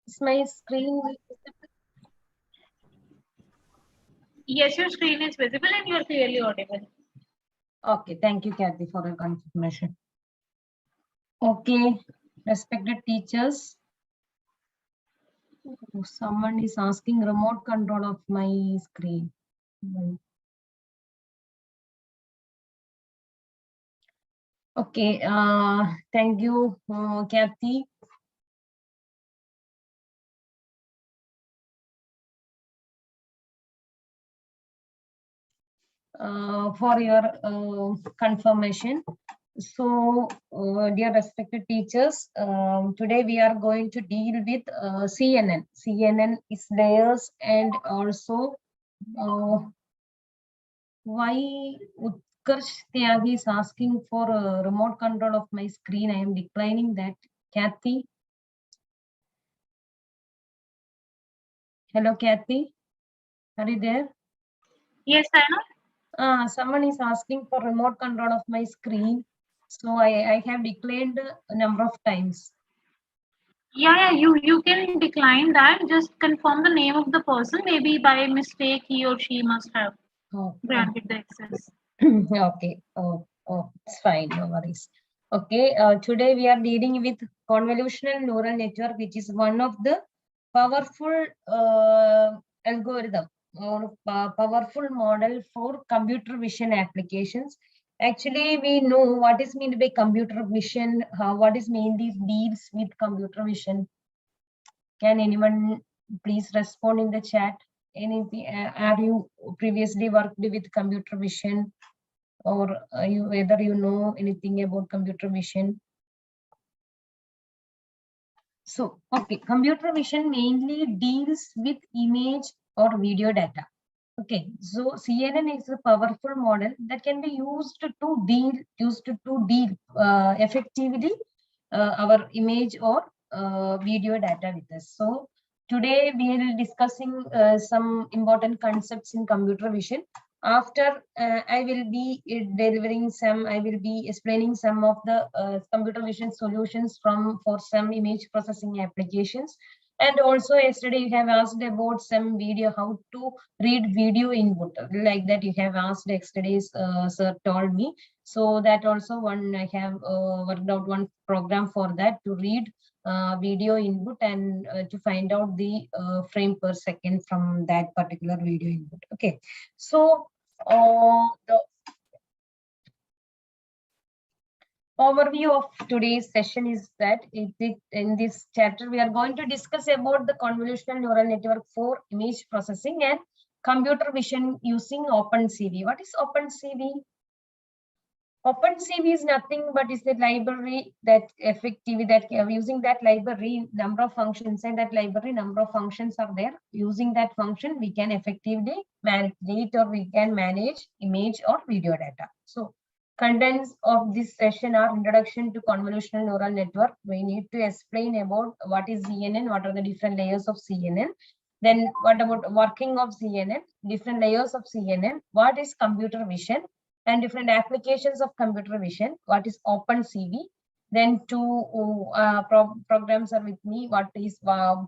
Is my screen visible? Yes, your screen is visible and you are clearly audible. Okay, thank you, Kathy, for your confirmation. Okay, respected teachers. Someone is asking remote control of my screen. Okay, thank you, Kathy. For your confirmation. So, dear respected teachers, today we are going to deal with CNN. CNN is layers, and also why Utkarsh Tyagi is asking for a remote control of my screen. I am declining that. Kathy. Hello, Kathy. Are you there? Yes, Anna. Someone is asking for remote control of my screen. So I have declined a number of times. Yeah, you can decline that. Just confirm the name of the person. Maybe by mistake he or she must have granted the access. Okay. Oh, it's fine. No worries. Okay. Today we are dealing with convolutional neural network, which is one of the powerful algorithm or powerful model for computer vision applications. Actually, we know what is meant by computer vision. What is mainly deals with computer vision. Can anyone please respond in the chat? Anything? Are you previously worked with computer vision, or whether you know anything about computer vision? So, okay, computer vision mainly deals with image or video data. Okay, so CNN is a powerful model that can be used to deal effectively our image or video data with us. So today we will be discussing some important concepts in computer vision. After I will be explaining some of the computer vision solutions for some image processing applications. And also yesterday you have asked about some video, how to read video input, like that you have asked yesterday's sir told me. So that also one I have worked out one program for that, to read video input and to find out the frame per second from that particular video input. Okay, so the overview of today's session is that in this chapter we are going to discuss about the convolutional neural network for image processing and computer vision using Opencv. What is Opencv? Opencv is nothing but is the library that effectively that using that library, number of functions inside that library, number of functions are there. Using that function, we can effectively manipulate or we can manage image or video data. So contents of this session are introduction to convolutional neural network. We need to explain about what is CNN, what are the different layers of CNN. Then what about working of CNN, different layers of CNN, what is computer vision, and different applications of computer vision, what is Opencv. Then two programs are with me, what is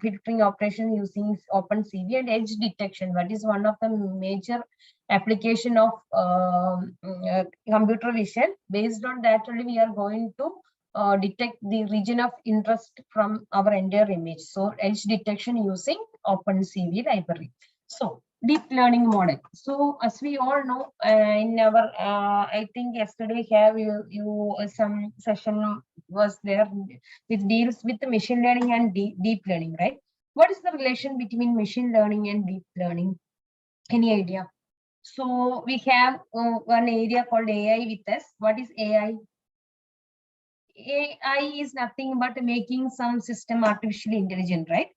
filtering operation using Opencv, and edge detection, what is one of the major application of computer vision. Based on that only we are going to detect the region of interest from our entire image. So edge detection using Opencv library. So deep learning model. So as we all know, in our I think yesterday have you some session was there which deals with the machine learning and deep learning, right? What is the relation between machine learning and deep learning? Any idea? So we have one area called AI with us. What is AI? AI is nothing but making some system artificially intelligent, right?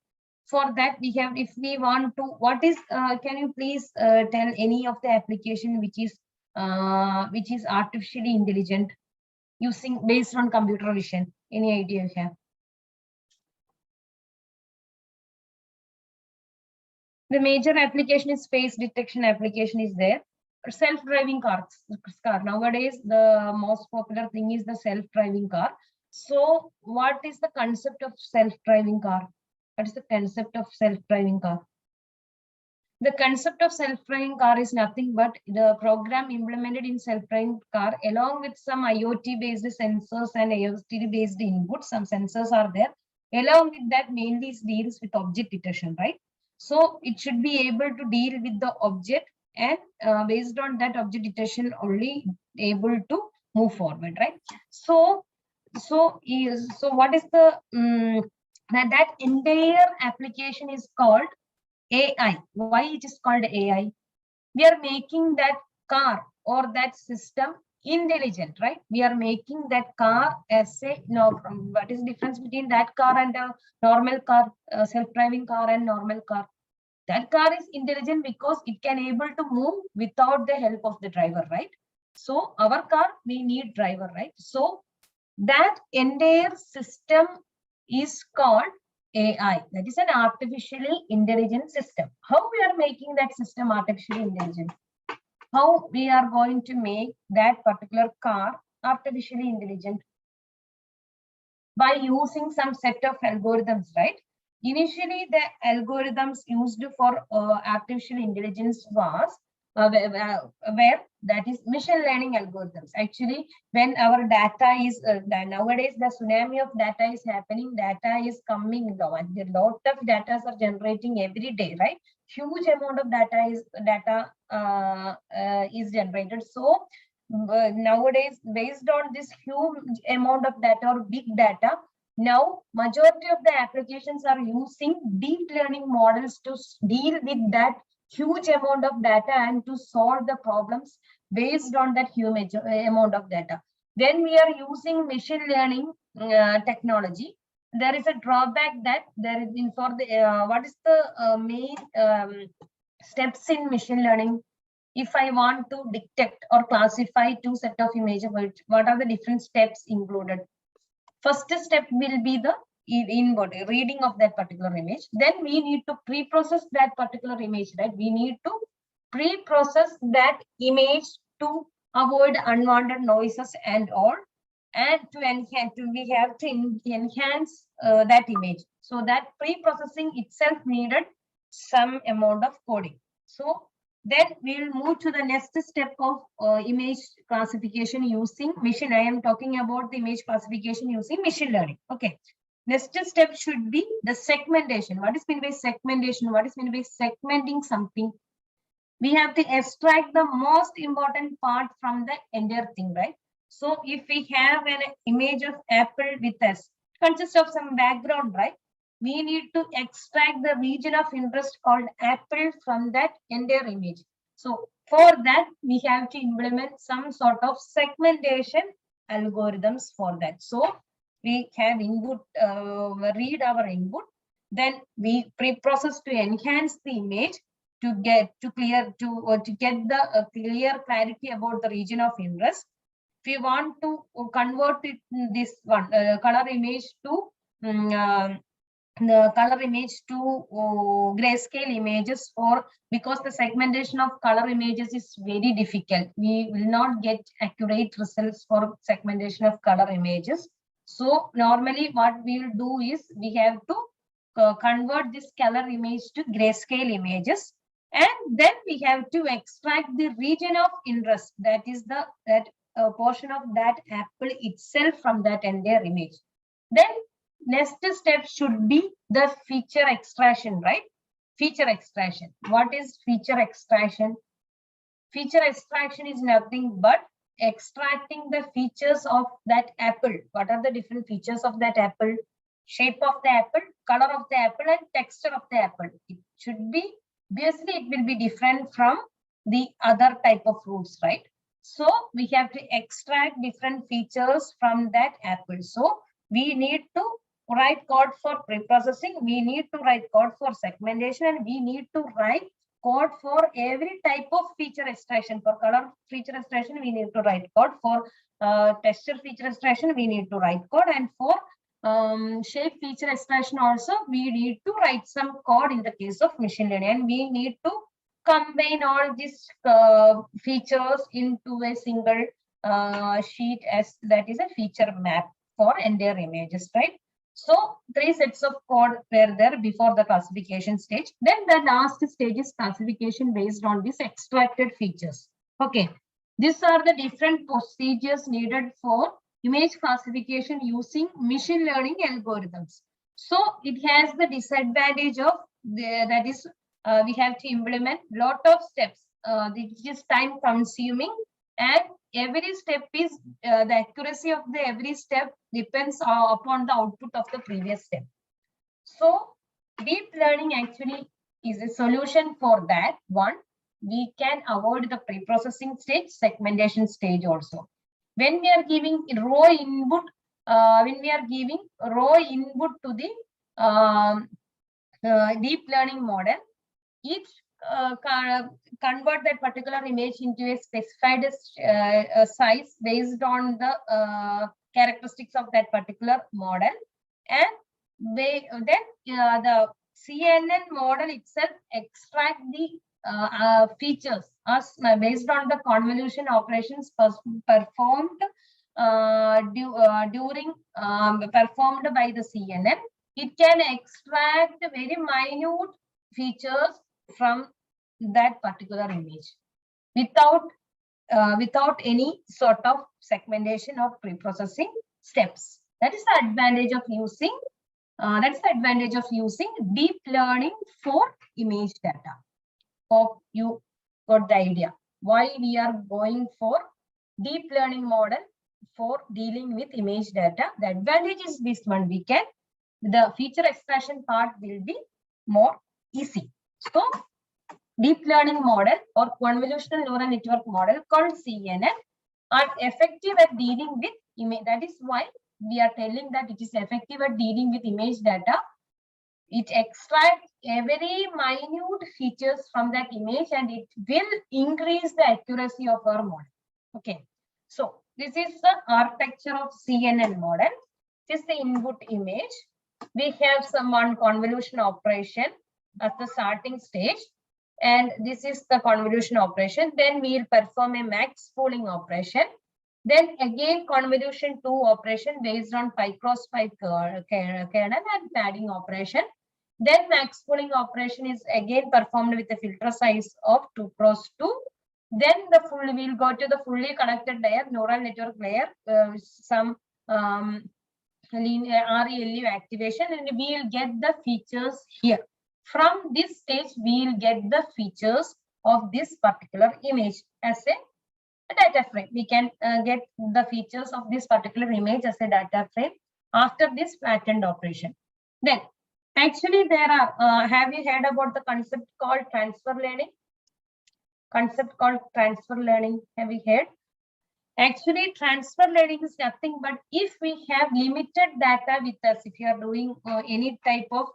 For that we have, if we want to, what is can you please tell any of the application which is artificially intelligent using based on computer vision? Any idea you have? The major application is face detection application is there. Self-driving cars. Nowadays the most popular thing is the self-driving car. So what is the concept of self-driving car? What is the concept of self-driving car? The concept of self-driving car is nothing but the program implemented in self-driving car along with some IoT-based sensors and IoT-based inputs. Some sensors are there. Along with that, mainly it deals with object detection, right? So it should be able to deal with the object, and based on that object detection only able to move forward, right? So what is the that entire application is called AI. Why it is called AI? We are making that car or that system intelligent, right? We are making that car as a what is the difference between that car and a normal car, self-driving car and normal car? That car is intelligent because it can able to move without the help of the driver, right? So our car, we need driver, right? So that entire system is called AI. That is an artificially intelligent system. How we are making that system artificially intelligent? How we are going to make that particular car artificially intelligent? By using some set of algorithms, right? Initially, the algorithms used for artificial intelligence was where that is machine learning algorithms. Actually, when our data is nowadays the tsunami of data is happening, data is coming, a lot of data are generating every day, right? Huge amount of data is generated. So nowadays, based on this huge amount of data or big data, now majority of the applications are using deep learning models to deal with that huge amount of data and to solve the problems based on that huge amount of data. When we are using machine learning technology, there is a drawback that there is in for the what is the main steps in machine learning? If I want to detect or classify two set of images, what are the different steps included? First step will be the inward reading of that particular image. Then we need to pre-process that particular image, right? We need to pre-process that image to avoid unwanted noises and all, and to enhance, we have to enhance that image. So that pre-processing itself needed some amount of coding. So then we will move to the next step of image classification using machine. I am talking about the image classification using machine learning. Okay. Next step should be the segmentation. What is meant by segmentation? What is meant by segmenting something? We have to extract the most important part from the entire thing, right? So if we have an image of apple with us, consists of some background, right? We need to extract the region of interest called apple from that entire image. So for that, we have to implement some sort of segmentation algorithms for that. So we have input, read our input, then we pre-process to enhance the image to get to get the clear clarity about the region of interest. We want to convert it this one color image to the color image to grayscale images, or because the segmentation of color images is very difficult, we will not get accurate results for segmentation of color images. So normally what we will do is we have to convert this color image to grayscale images, and then we have to extract the region of interest, that is the portion of that apple itself from that entire image. Then next step should be the feature extraction, right? Feature extraction. What is feature extraction? Feature extraction is nothing but extracting the features of that apple. What are the different features of that apple? Shape of the apple, color of the apple, and texture of the apple. It should be, obviously it will be different from the other type of fruits, right? So we have to extract different features from that apple. So we need to write code for pre-processing, we need to write code for segmentation, and we need to write code for every type of feature extraction. For color feature extraction, we need to write code. For texture feature extraction, we need to write code. And for shape feature extraction also, we need to write some code in the case of machine learning. And we need to combine all these features into a single sheet, as that is a feature map for entire images, right? So 3 sets of code were there before the classification stage. Then the last stage is classification based on these extracted features. Okay, these are the different procedures needed for image classification using machine learning algorithms. So it has the disadvantage of that is we have to implement lot of steps. It is time consuming, and every step is the accuracy of the every step depends upon the output of the previous step. So deep learning actually is a solution for that. One, we can avoid the pre-processing stage, segmentation stage also. When we are giving raw input, to the deep learning model, each convert that particular image into a specified size based on the characteristics of that particular model, and then the CNN model itself extract the features as based on the convolution operations performed performed by the CNN. It can extract very minute features from that particular image without any sort of segmentation or pre-processing steps. That is the advantage of using deep learning for image data. Hope you got the idea why we are going for deep learning model for dealing with image data. The advantage is this one: the feature extraction part will be more easy. So deep learning model or convolutional neural network model called CNN are effective at dealing with image. That is why we are telling that it is effective at dealing with image data. It extracts very minute features from that image, and it will increase the accuracy of our model. Okay, so this is the architecture of CNN model. This is the input image. We have one convolution operation at the starting stage, and this is the convolution operation. Then we will perform a max pooling operation. Then again convolution 2 operation based on 5 cross 5 kernel and padding operation. Then max pooling operation is again performed with a filter size of 2 cross 2. Then we'll go to the fully connected layer, neural network layer, some linear ReLU activation, and we will get the features here. From this stage, we will get the features of this particular image as a data frame. We can get the features of this particular image as a data frame after this flattened operation. Then, actually, there are, have you heard about the concept called transfer learning? Have you heard? Actually, transfer learning is nothing but if we have limited data with us, if you are doing any type of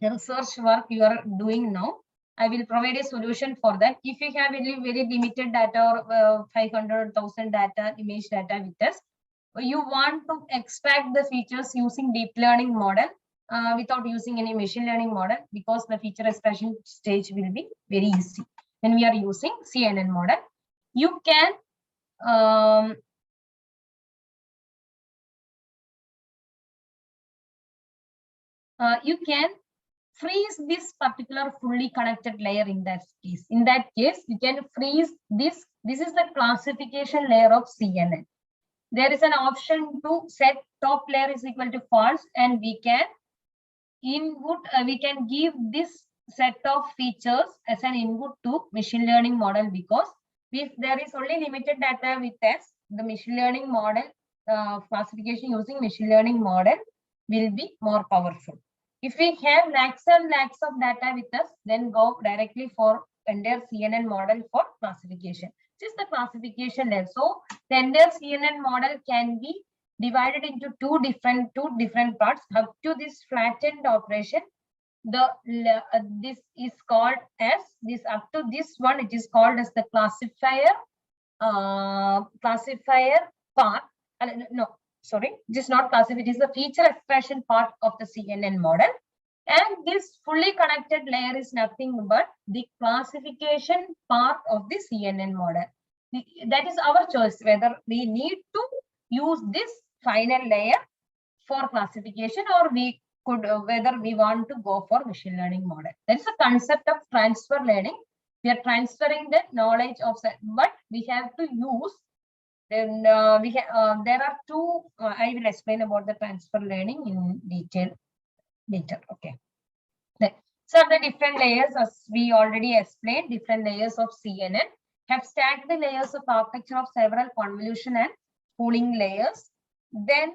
research work you are doing now, I will provide a solution for that. If you have very limited data or 500,000 data, image data with us, you want to extract the features using deep learning model without using any machine learning model, because the feature extraction stage will be very easy. When we are using CNN model, you can freeze this particular fully connected layer in that case. In that case, you can freeze this. This is the classification layer of CNN. There is an option to set top layer is equal to false, and we can input. We can give this set of features as an input to machine learning model, because if there is only limited data with us, the machine learning model classification using machine learning model will be more powerful. If we have lakhs and lakhs of data with us, then go directly for entire CNN model for classification. This is the classification layer. So the entire CNN model can be divided into two different parts. Up to this flattened operation, this is called as this. Up to this one, it is called as the classifier part. No, sorry, it is not classifier. It is the feature extraction part of the CNN model. And this fully connected layer is nothing but the classification part of the CNN model. That is our choice, whether we need to use this final layer for classification, or we could whether we want to go for machine learning model. That is the concept of transfer learning. We are transferring the knowledge of, but we have to use. Then there are two. I will explain about the transfer learning in detail later. Okay. So the different layers, as we already explained, different layers of CNN have stacked the layers of architecture of several convolution and pooling layers. Then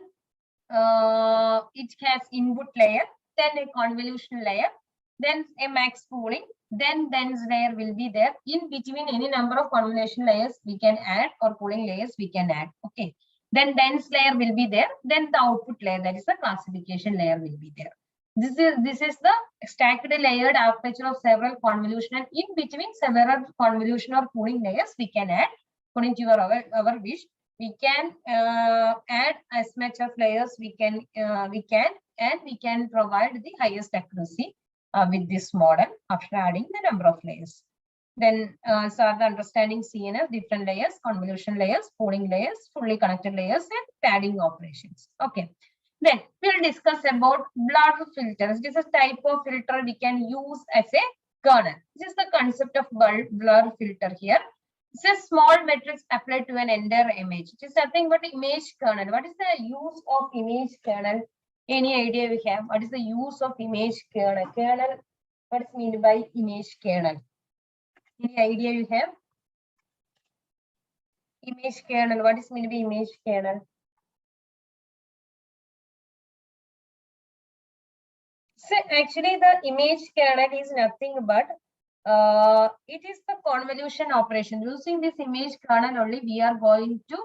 it has input layer, then a convolution layer, then a max pooling, then dense layer will be there. In between, any number of convolution layers we can add, or pooling layers we can add. Okay. Then dense layer will be there. Then the output layer, that is the classification layer, will be there. This is the stacked layered architecture of several convolution, and in between several convolution or pooling layers we can add according to our wish. We can add as much of layers we can, and we can provide the highest accuracy with this model after adding the number of layers. Then so the understanding CNF, different layers, convolution layers, pooling layers, fully connected layers, and padding operations. Okay. Then we'll discuss about blur filters. This is a type of filter we can use as a kernel. This is the concept of blur filter here. It's a small matrix applied to an entire image. It is nothing but image kernel. What is the use of image kernel? Any idea we have? What is the use of image kernel? Kernel, what is meant by image kernel? Any idea you have? Image kernel, what is meant by image kernel? So actually the image kernel is nothing but it is the convolution operation. Using this image kernel only, we are going to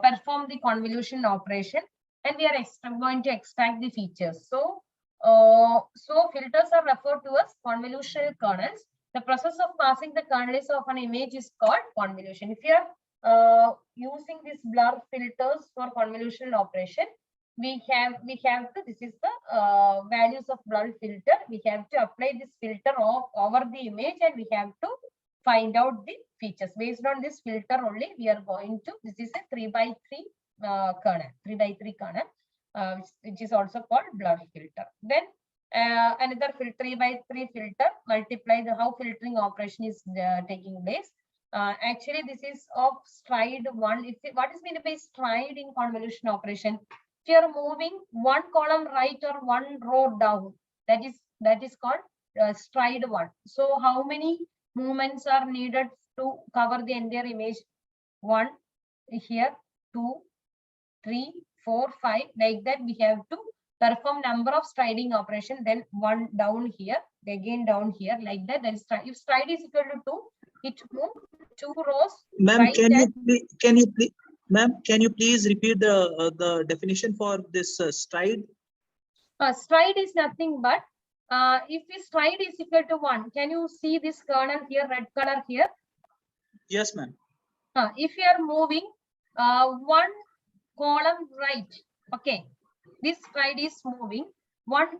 perform the convolution operation, and we are going to extract the features. So, so filters are referred to as convolutional kernels. The process of passing the kernels of an image is called convolution. If you are using these blur filters for convolutional operation, we have to, this is the values of blur filter. We have to apply this filter over the image, and we have to find out the features. Based on this filter only, we are going to, this is a 3x3 kernel, 3x3 kernel, which is also called blur filter. Then another 3x3 filter, multiply the how filtering operation is taking place. Actually, this is of stride one. What is meant by stride in convolution operation? If you are moving one column right or one row down, that is called stride one. So how many movements are needed to cover the entire image? 1 here, 2, 3, 4, 5, like that. We have to perform number of striding operation. Then one down here, again down here, like that. That is if stride is equal to 2, it move 2 rows. Ma'am, right, can you please repeat the definition for this stride? Stride is nothing but if the stride is equal to 1, can you see this kernel here, red color here? Yes, ma'am. If you are moving one column right, okay, this stride is moving,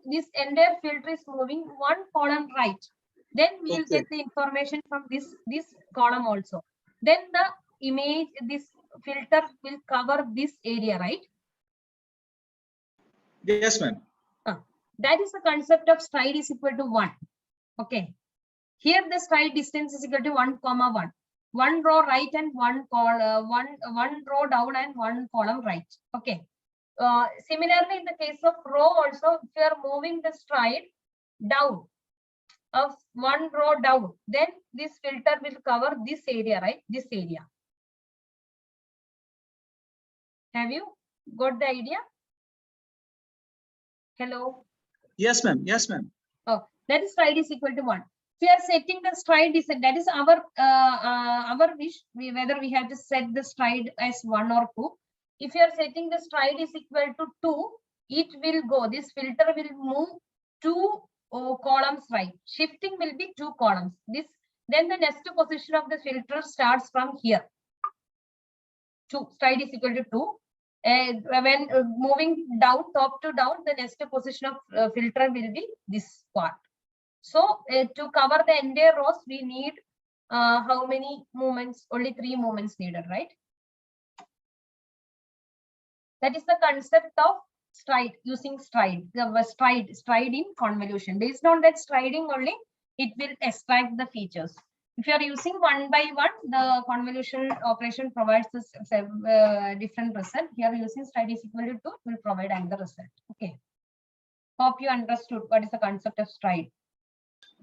this entire filter is moving one column right, then we will get the information from this column also. Then the image, this filter will cover this area, right? Yes, ma'am. That is the concept of stride is equal to 1. Okay. Here the stride distance is equal to 1, 1. One row right and one row down and one column right. Okay. Similarly, in the case of row also, if you are moving the stride down of one row down, then this filter will cover this area, right? This area. Have you got the idea? Hello. Yes, ma'am. Yes, ma'am. Oh, that is stride is equal to 1. We are setting the stride descent. That is our wish. Whether we have to set the stride as 1 or 2. If you are setting the stride is equal to 2, it will go. This filter will move 2 columns right. Shifting will be 2 columns. Then the next position of the filter starts from here. 2 stride is equal to 2. When moving down, top to down, the next position of filter will be this part. So to cover the entire rows, we need how many movements? Only 3 movements needed, right? That is the concept of stride, using stride, the stride in convolution. Based on that striding only, it will extract the features. If you are using one by one, the convolution operation provides this different result. Here using stride is equal to 2 will provide another result. Okay. Hope you understood what is the concept of stride.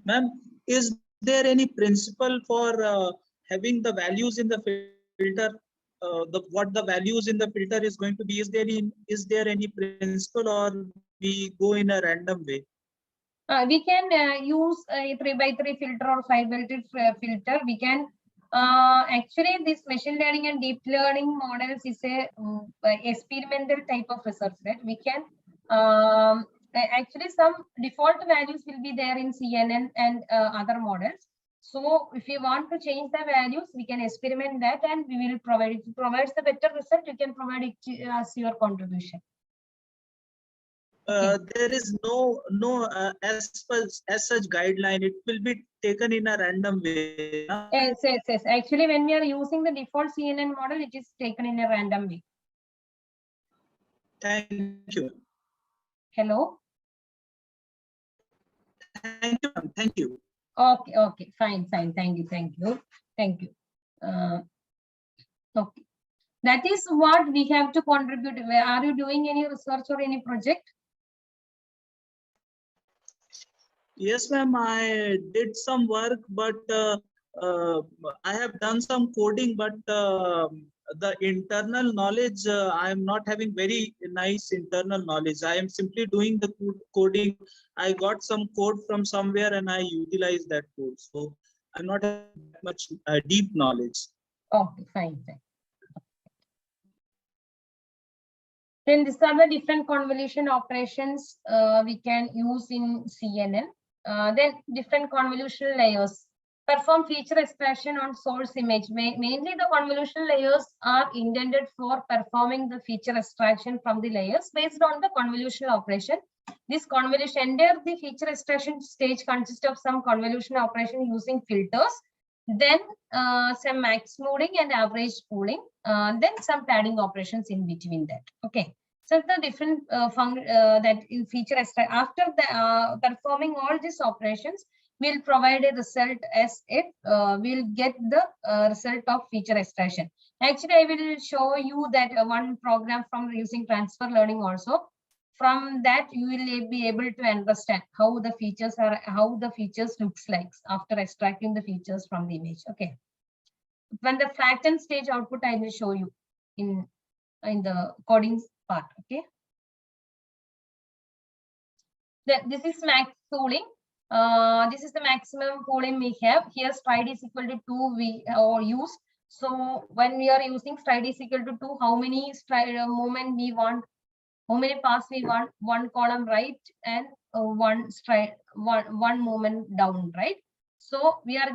Ma'am, is there any principle for having the values in the filter? What the values in the filter is going to be? Is there any principle, or we go in a random way? We can use a 3x3 filter or 5x3 filter. We can actually, this machine learning and deep learning models is a experimental type of research, right? We can actually, some default values will be there in CNN and other models. So if you want to change the values, we can experiment that, and we will provide. If it provides the better result, you can provide it as your contribution. There is no as such guideline. It will be taken in a random way. Yes. Actually, when we are using the default CNN model, it is taken in a random way. Thank you. Hello. Thank you. Okay, fine. Thank you. Okay, that is what we have to contribute. Are you doing any research or any project? Yes, ma'am. I did some work, but I have done some coding, but the internal knowledge, I am not having very nice internal knowledge. I am simply doing the coding. I got some code from somewhere and I utilize that code. So I'm not having that much deep knowledge. Okay, fine. Then these are the different convolution operations we can use in CNN. Then different convolutional layers. Perform feature extraction on source image. Mainly the convolutional layers are intended for performing the feature extraction from the layers based on the convolutional operation. This convolution, entire the feature extraction stage consists of some convolution operation using filters, then some max smoothing and average pooling, then some padding operations in between that. Okay. So the different that in feature extract, after the performing all these operations, will provide a result as it will get the result of feature extraction. Actually, I will show you that one program from using transfer learning also. From that, you will be able to understand how the features looks like after extracting the features from the image. Okay. When the flattened stage output, I will show you in the coding part. Okay. This is max pooling. This is the maximum pooling we have. Here stride is equal to 2 we use. So when we are using stride is equal to 2, how many stride movement we want, how many pass we want, one column right and one stride, one movement down, right? So we are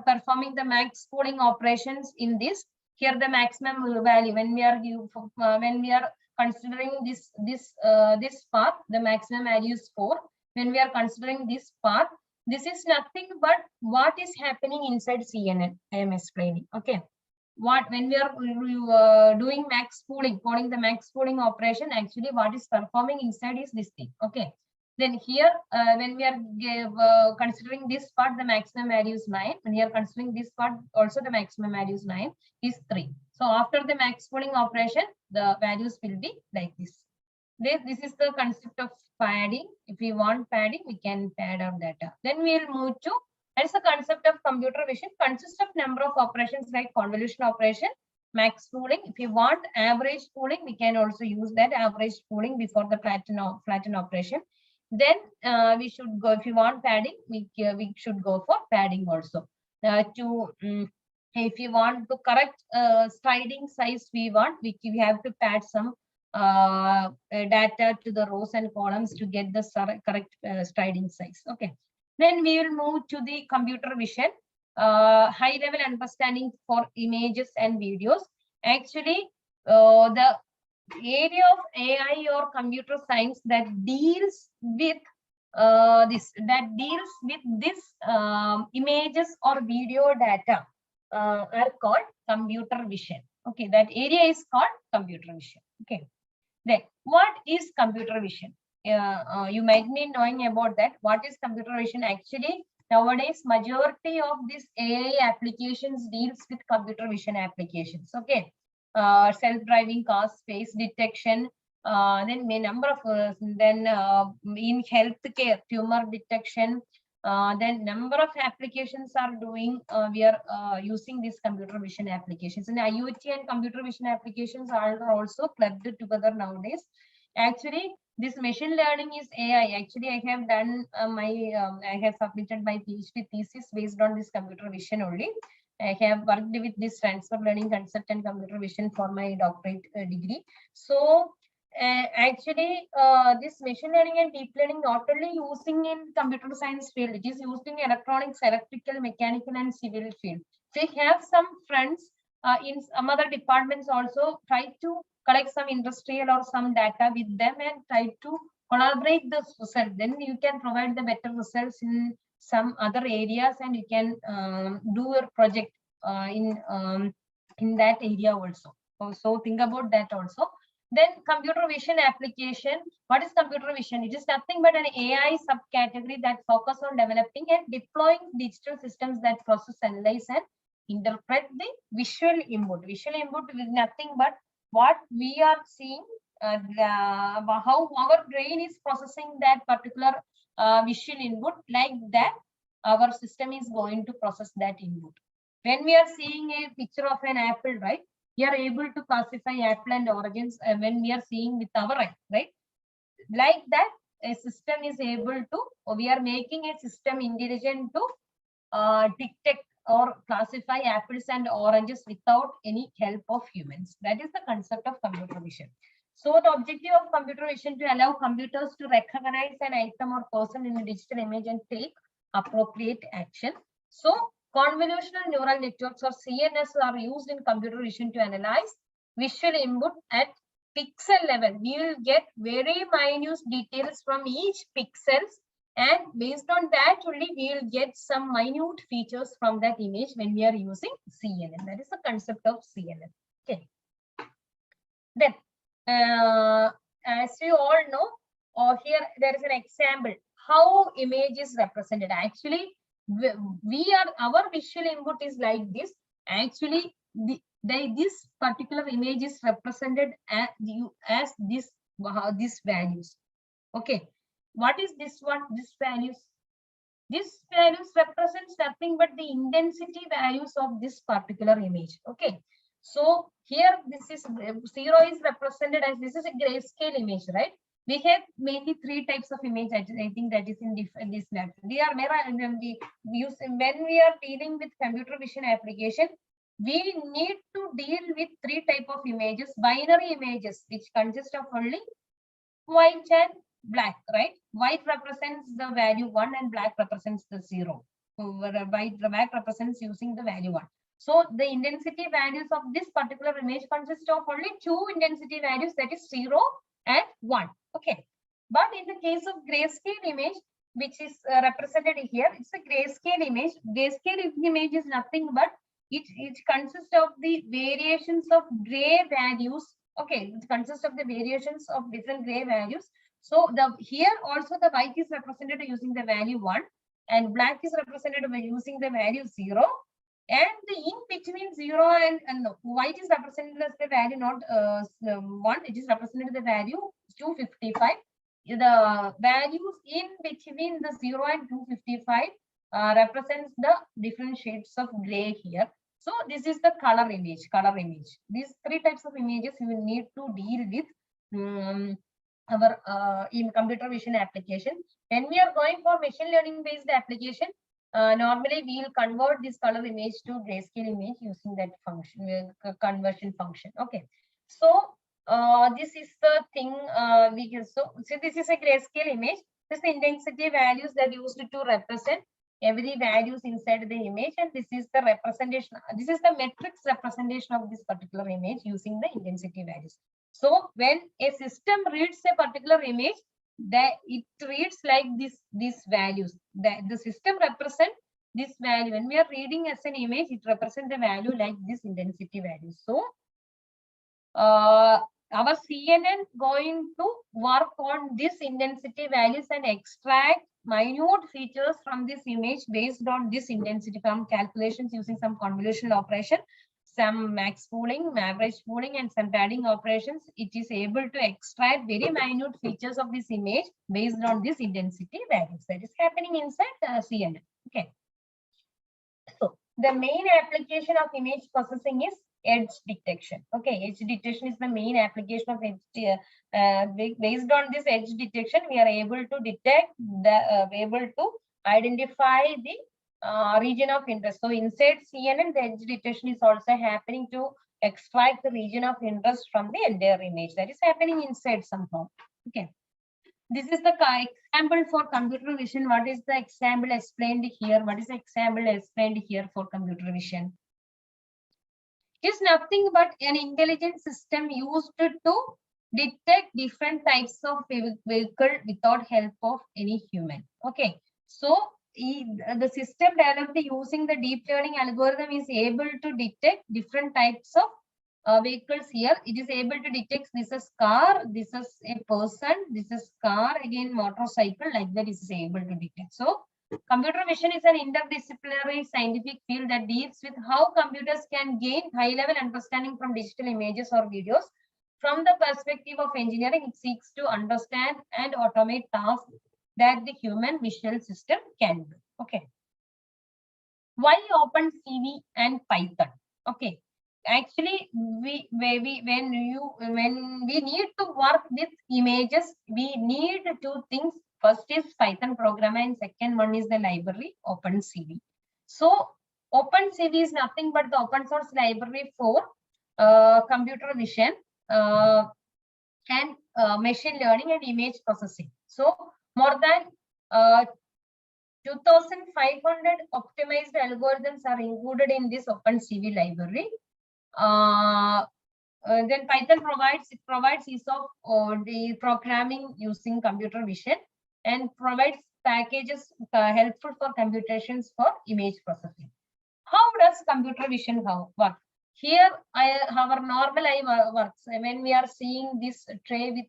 performing the max pooling operations in this. Here the maximum value when we are considering this part, the maximum value is 4. When we are considering this part, this is nothing but what is happening inside CNN. I am explaining. Okay. When we are doing max pooling, calling the max pooling operation, actually what is performing inside is this thing. Okay. Then here, when we are considering this part, the maximum value is 9. When we are considering this part, also the maximum value is 9, is 3. So after the max pooling operation, the values will be like this. This is the concept of padding. If we want padding, we can pad our data. Then we will move to, that's the concept of computer vision. Consists of number of operations like convolution operation, max pooling. If you want average pooling, we can also use that average pooling before the flatten operation. Then we should go, if you want padding, we should go for padding also. If you want to correct striding size we have to pad some data to the rows and columns to get the correct striding size. Okay. Then we will move to the computer vision, high level understanding for images and videos. Actually, the area of AI or computer science that deals with this images or video data are called computer vision. Okay, that area is called computer vision. Okay. Then, what is computer vision? You might be knowing about that. What is computer vision? Actually, nowadays, majority of these AI applications deals with computer vision applications. Okay, self-driving cars, face detection, then a number of in healthcare, tumor detection. Then number of applications are doing. We are using these computer vision applications, and IoT and computer vision applications are also clubbed together nowadays. Actually, this machine learning is AI. Actually, I have done I have submitted my PhD thesis based on this computer vision only. I have worked with this transfer learning concept and computer vision for my doctorate degree. So actually, this machine learning and deep learning not only using in computer science field, it is used in electronics, electrical, mechanical, and civil field. We have some friends in some other departments also try to collect some industrial or some data with them and try to collaborate this result. Then you can provide the better results in some other areas, and you can do a project in that area also. So think about that also. Then computer vision application. What is computer vision? It is nothing but an AI subcategory that focuses on developing and deploying digital systems that process, analyze, and interpret the visual input. Visual input is nothing but what we are seeing, how our brain is processing that particular visual input. Like that, our system is going to process that input. When we are seeing a picture of an apple, right? We are able to classify apple and oranges when we are seeing with our eye, right? Like that, a system is able to, or we are making a system intelligent to detect or classify apples and oranges without any help of humans. That is the concept of computer vision. So the objective of computer vision to allow computers to recognize an item or person in a digital image and take appropriate action. So convolutional neural networks or CNS are used in computer vision to analyze visual input at pixel level. We will get very minute details from each pixels, and based on that only we will get some minute features from that image when we are using CNN. That is the concept of CNN. Okay. Then, as you all know, here there is an example how image is represented. Actually, our visual input is like this. Actually, this particular image is represented as these values. Okay, what is this one? This values. This values represents nothing but the intensity values of this particular image. Okay, so here this is 0 is represented as, this is a grayscale image, right? We have mainly 3 types of image. I think that is in this lab. We are when we are dealing with computer vision application, we need to deal with 3 types of images. Binary images, which consist of only white and black, right? White represents the value 1 and black represents the 0. Black represents using the value 1. So the intensity values of this particular image consist of only 2 intensity values, that is 0 and 1. Okay, but in the case of grayscale image, which is represented here, it's a grayscale image. Grayscale image is nothing but it consists of the variations of gray values. Okay, it consists of the variations of different gray values. So here also the white is represented using the value 1 and black is represented by using the value 0. And the in between 0 and white is represented as the value not 1, it is represented the value 255. The values in between the 0 and 255 represents the different shades of gray here. So this is the color image. These 3 types of images you will need to deal with in computer vision application. When we are going for machine learning based application, normally we will convert this color image to grayscale image using that function, conversion function. Okay, so this is the thing we can. So this is a grayscale image. This is the intensity values that used to represent every values inside the image, and this is the representation. This is the matrix representation of this particular image using the intensity values. So when a system reads a particular image, that it reads like these values. The system represents this value. When we are reading as an image, it represents the value like this intensity value. So our CNN going to work on this intensity values and extract minute features from this image based on this intensity from calculations using some convolutional operation, some max pooling, average pooling, and some padding operations. It is able to extract very minute features of this image based on this intensity values. That is happening inside CNN. Okay. So the main application of image processing is edge detection. Okay, edge detection is the main application of edge. Based on this edge detection, we are able to detect able to identify the region of interest. So inside CNN, the edge detection is also happening to extract the region of interest from the entire image. That is happening inside somehow. Okay. This is the example for computer vision. What is the example explained here? What is the example explained here for computer vision? It is nothing but an intelligent system used to detect different types of vehicle without help of any human. Okay, so the system developed using the deep learning algorithm is able to detect different types of vehicles. Here it is able to detect this is car, this is a person, this is car, again motorcycle, like that is able to detect. So computer vision is an interdisciplinary scientific field that deals with how computers can gain high-level understanding from digital images or videos. From the perspective of engineering, it seeks to understand and automate tasks that the human visual system can do. Okay. Why Opencv and Python? Okay. Actually, when we need to work with images, we need two things. First is Python programmer and second one is the library Opencv. So Opencv is nothing but the open source library for computer vision and machine learning and image processing. So more than 2,500 optimized algorithms are included in this Opencv library. Then Python provides ease of the programming using computer vision and provides packages helpful for computations for image processing. How does computer vision work? Here, our normal eye works when we are seeing this tray with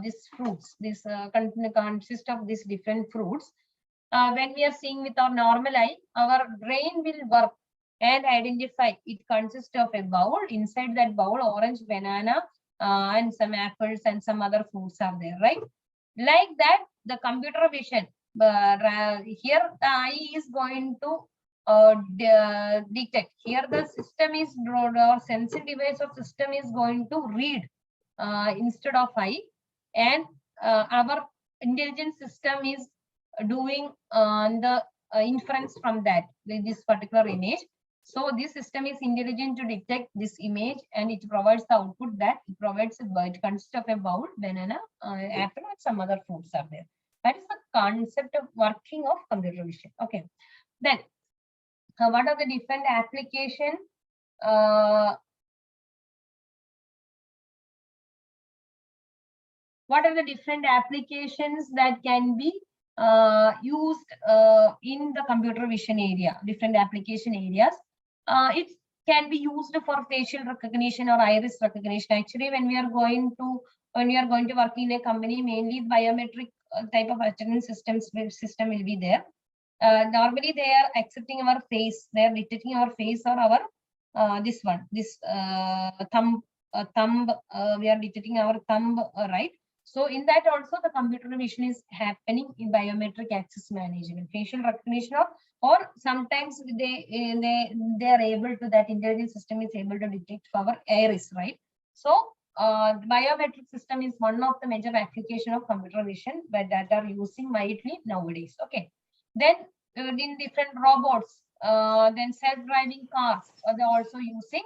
these fruits. This consists of these different fruits. When we are seeing with our normal eye, our brain will work and identify it consists of a bowl. Inside that bowl, orange, banana, and some apples and some other fruits are there, right? Like that, the computer vision, here the eye is going to detect. Here the system is, or sensing device or system is going to read instead of eye, and our intelligent system is doing the inference from that, this particular image. So this system is intelligent to detect this image and it provides the output that it provides. It consists of a bowl, banana, apple, and some other fruits are there. That is the concept of working of computer vision. Okay. Then what are the different applications? What are the different applications that can be used in the computer vision area? Different application areas. It can be used for facial recognition or iris recognition. Actually, when we are going to work in a company, mainly biometric type of attendance system will be there. Normally, they are accepting our face. They are detecting our face or our thumb. We are detecting our thumb, right? So in that also the computer vision is happening in biometric access management, facial recognition, or sometimes they are able to, that intelligence system is able to detect our iris, right? So biometric system is one of the major application of computer vision that are using widely nowadays. Okay. Then in different robots, then self-driving cars, they're also using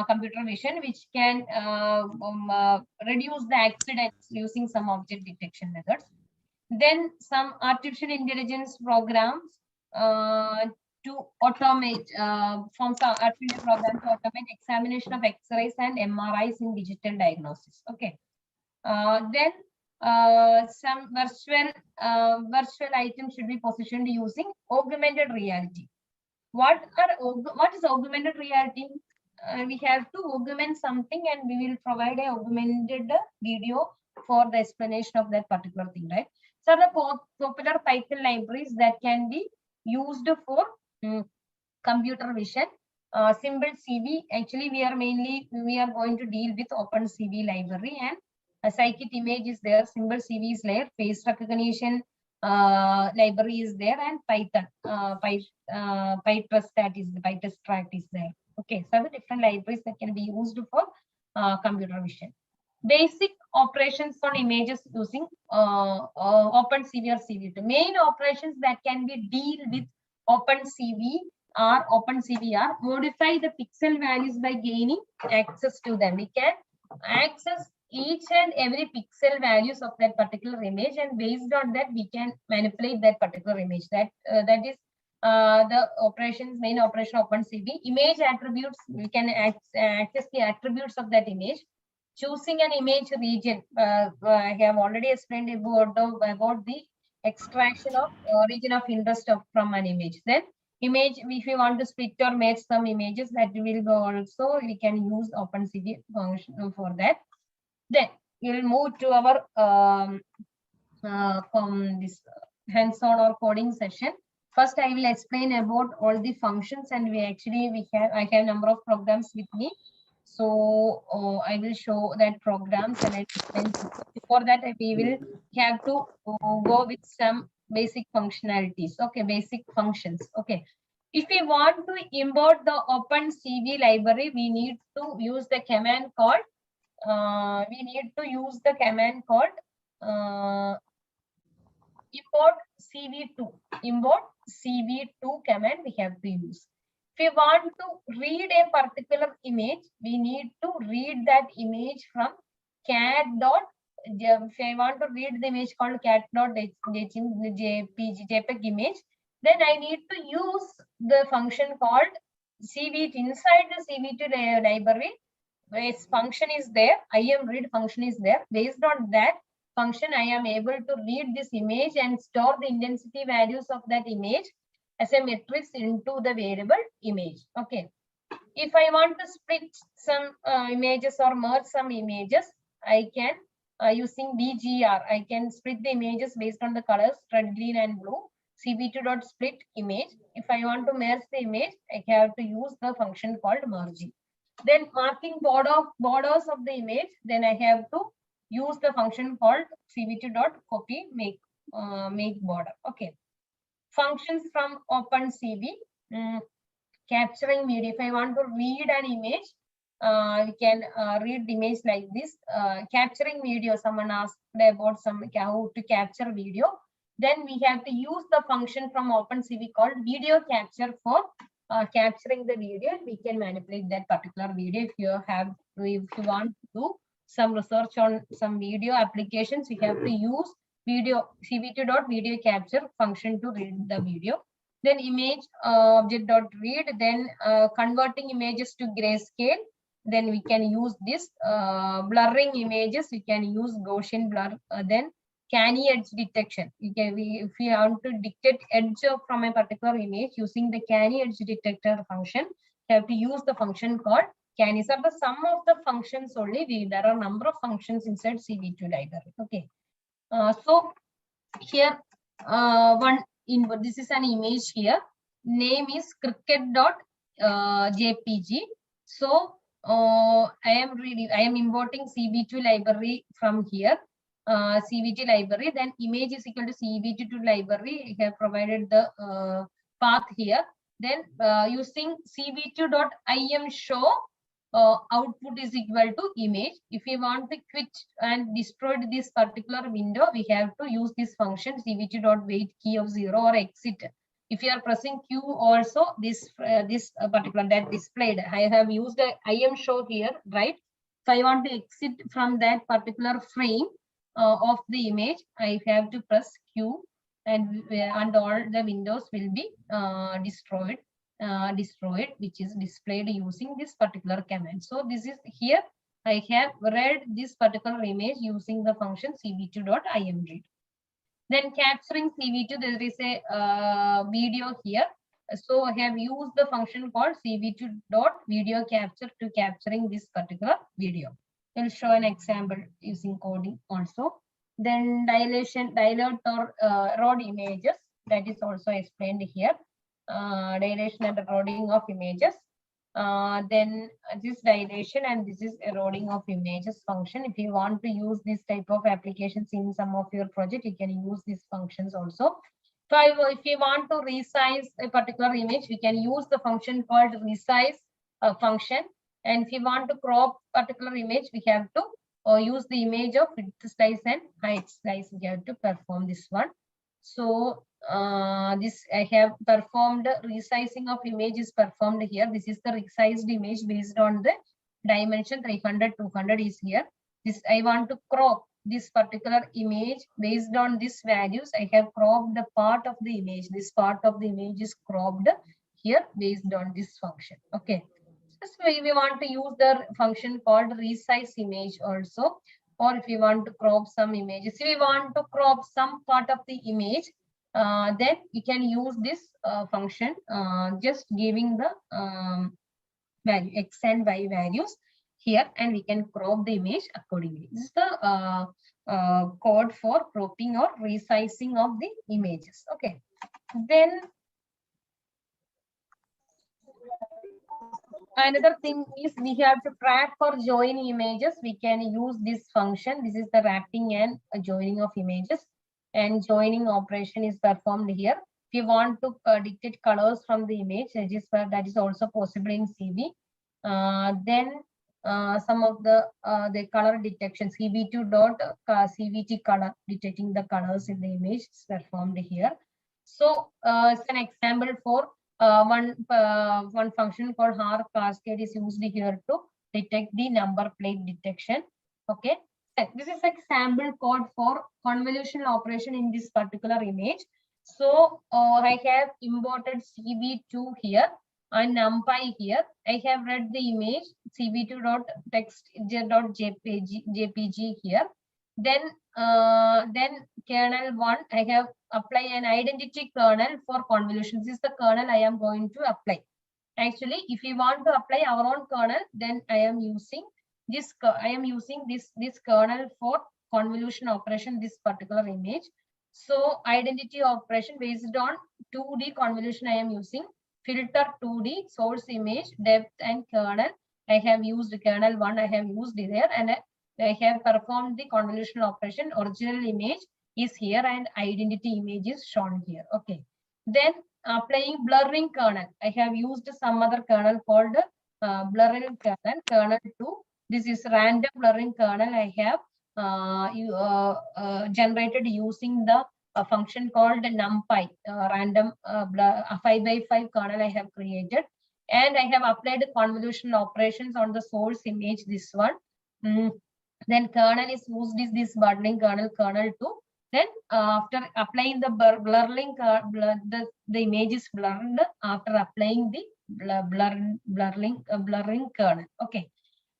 computer vision, which can reduce the accidents using some object detection methods. Then some artificial intelligence programs to automate forms of artificial programs to automate examination of X-rays and MRIs in digital diagnosis. Okay. Then some virtual items should be positioned using augmented reality. What is augmented reality? we have to augment something, and we will provide a augmented video for the explanation of that particular thing, right? So the popular Python libraries that can be used for computer vision. Simple CV, actually we are going to deal with Opencv library, and a scikit image is there, Symbol CV is there, face recognition library is there, and Python, PyTestStat is there. Okay, so the different libraries that can be used for computer vision. Basic operations on images using Opencv or CV2. Main operations that can be deal with Opencv are modify the pixel values by gaining access to them. We can access each and every pixel values of that particular image, and based on that we can manipulate that particular image. That is the main operation of Opencv. Image attributes, we can access the attributes of that image. Choosing an image region, I have already explained about the extraction of region of interest from an image. Then image, if you want to split or match some images, that will go also, we can use Opencv function for that. Then we will move to our from this hands-on or coding session. First, I will explain about all the functions, and I have number of programs with me. So I will show that programs, and before that we will have to go with some basic functionalities. Okay, basic functions. Okay, if we want to import the Opencv library, we need to use the command called import CV2. Import CV2 command we have to use. If we want to read a particular image, we need to read that image from cat. If I want to read the image called cat.jpg JPEG image, then I need to use the function called CV2. Inside the CV2 library, its function is there, imRead function is there. Based on that function, I am able to read this image and store the intensity values of that image as a matrix into the variable image. Okay. If I want to split some images or merge some images, I can using BGR, I can split the images based on the colors red, green, and blue. CV2.split image. If I want to merge the image, I have to use the function called merging. Then marking borders of the image, then I have to use the function called CV2.copy make border. Okay. Functions from Opencv. Capturing video. If I want to read an image, we can read the image like this. Capturing video, someone asked about how to capture video. Then we have to use the function from Opencv called video capture for capturing the video. We can manipulate that particular video. If you want to do some research on some video applications, we have to use CV2.video capture function to read the video. Then image object.read, then converting images to grayscale. Then we can use this blurring images. We can use Gaussian blur. Then canny edge detection. If we want to detect edge from a particular image using the canny edge detector function, we have to use the function called canny. So the sum of the functions only. There are a number of functions inside CV2 library. Okay. So here this is an image here. Name is cricket.jpg. So I am importing CV2 library from here. CVT library, then image is equal to CV2 library. I have provided the path here. Then using CV2.imShow, output is equal to image. If we want to quit and destroy this particular window, we have to use this function CV2.wait key of 0 or exit. If you are pressing Q also, this particular that displayed, I have used the imShow here, right? If I want to exit from that particular frame of the image, I have to press Q, and all the windows will be destroyed, which is displayed using this particular command. So this is here I have read this particular image using the function CV2.imRead. Then capturing CV2, there is a video here. So I have used the function called cv2.video capture to capturing this particular video. We'll show an example using coding also. Then dilate or erode images, that is also explained here. Dilation and eroding of images. Then this dilation and this is eroding of images function. If you want to use this type of applications in some of your project, you can use these functions also. So if you want to resize a particular image, we can use the function called resize function. And if you want to crop particular image, we have to use the image of width slice and height slice. We have to perform this one. So this I have performed resizing of image is performed here. This is the resized image based on the dimension 300, 200 is here. This I want to crop this particular image based on these values. I have cropped the part of the image. This part of the image is cropped here based on this function. Okay. So we want to use the function called resize image also. Or if you want to crop some images, if we want to crop some part of the image, then we can use this function, just giving the value x and y values here, and we can crop the image accordingly. This is the code for cropping or resizing of the images. Okay. Then another thing is we have to track or join images. We can use this function. This is the wrapping and joining of images, and joining operation is performed here. If you want to dictate colors from the image, that is also possible in CV. Then some of the color detection, cv2.cvt color, detecting the colors in the image is performed here. So it's an example for one function called HAR cascade is used here to detect the number plate detection. Okay, this is example code for convolutional operation in this particular image. So I have imported cv2 here and numpy here. I have read the image cv2.text.jpg here. Then kernel 1, I have apply an identity kernel for convolution. This is the kernel I am going to apply. Actually, if we want to apply our own kernel, then I am using this. This kernel for convolution operation, this particular image. So identity operation based on 2D convolution I am using. Filter 2D, source image, depth and kernel. I have used kernel 1, I have used there, and I have performed the convolutional operation. Original image is here and identity image is shown here. Okay. Then applying blurring kernel. I have used some other kernel called blurring kernel, kernel 2. This is random blurring kernel I have generated using the function called numpy, random 5x5 kernel I have created. And I have applied convolutional operations on the source image, this one. Then kernel is used is this blurring kernel, kernel 2. Then after applying the blurring, the image is blurred after applying the blurring kernel. Okay,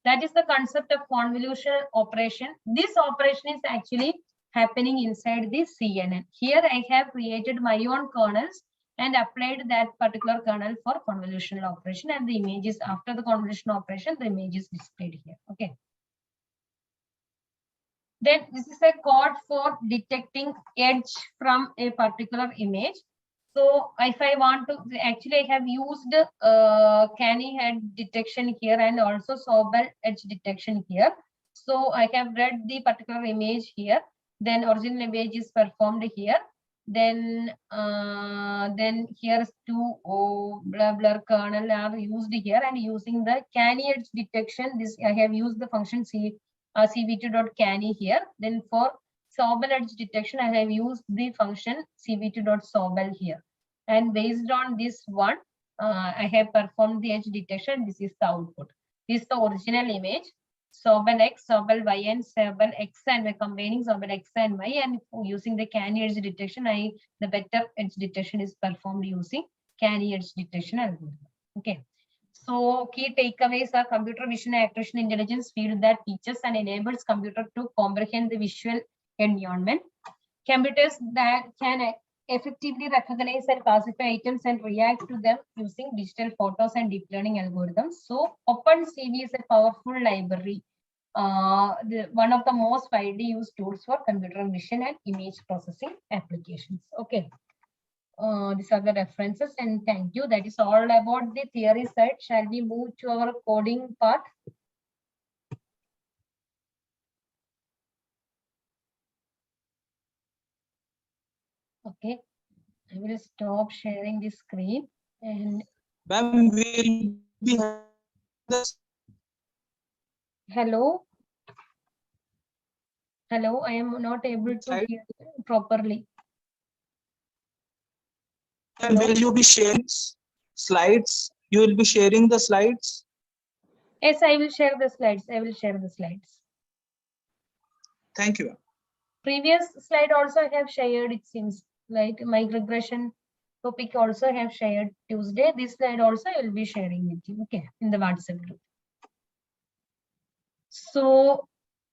that is the concept of convolutional operation. This operation is actually happening inside the CNN. Here I have created my own kernels and applied that particular kernel for convolutional operation, and the image is after the convolutional operation, the image is displayed here. Okay. Then this is a code for detecting edge from a particular image. So if I want to, actually I have used canny head detection here and also Sobel edge detection here. So I have read the particular image here. Then original image is performed here. Then here's two blur kernel are used here, and using the canny edge detection, this I have used the function cv2.canny here. Then for Sobel edge detection, I have used the function cv2.sobel here. And based on this one, I have performed the edge detection. This is the output. This is the original image. Sobel X, Sobel Y, and Sobel X, and by combining Sobel X and Y and using the canny edge detection, the better edge detection is performed using canny edge detection algorithm. Okay. So key takeaways are computer vision and artificial intelligence field that teaches and enables computer to comprehend the visual environment. Computers that can effectively recognize and classify items and react to them using digital photos and deep learning algorithms. So Opencv is a powerful library, one of the most widely used tools for computer vision and image processing applications. Okay. These are the references, and thank you. That is all about the theory side. Shall we move to our coding part? Okay, I will stop sharing the screen and. Ma'am, we'll be this. Hello. Hello, I am not able to hear properly. And will you be sharing slides? You will be sharing the slides? Yes, I will share the slides. I will share the slides. Thank you. Previous slide also I have shared, it seems, like my regression topic also I have shared Tuesday. This slide also I will be sharing with you, okay, in the WhatsApp group. So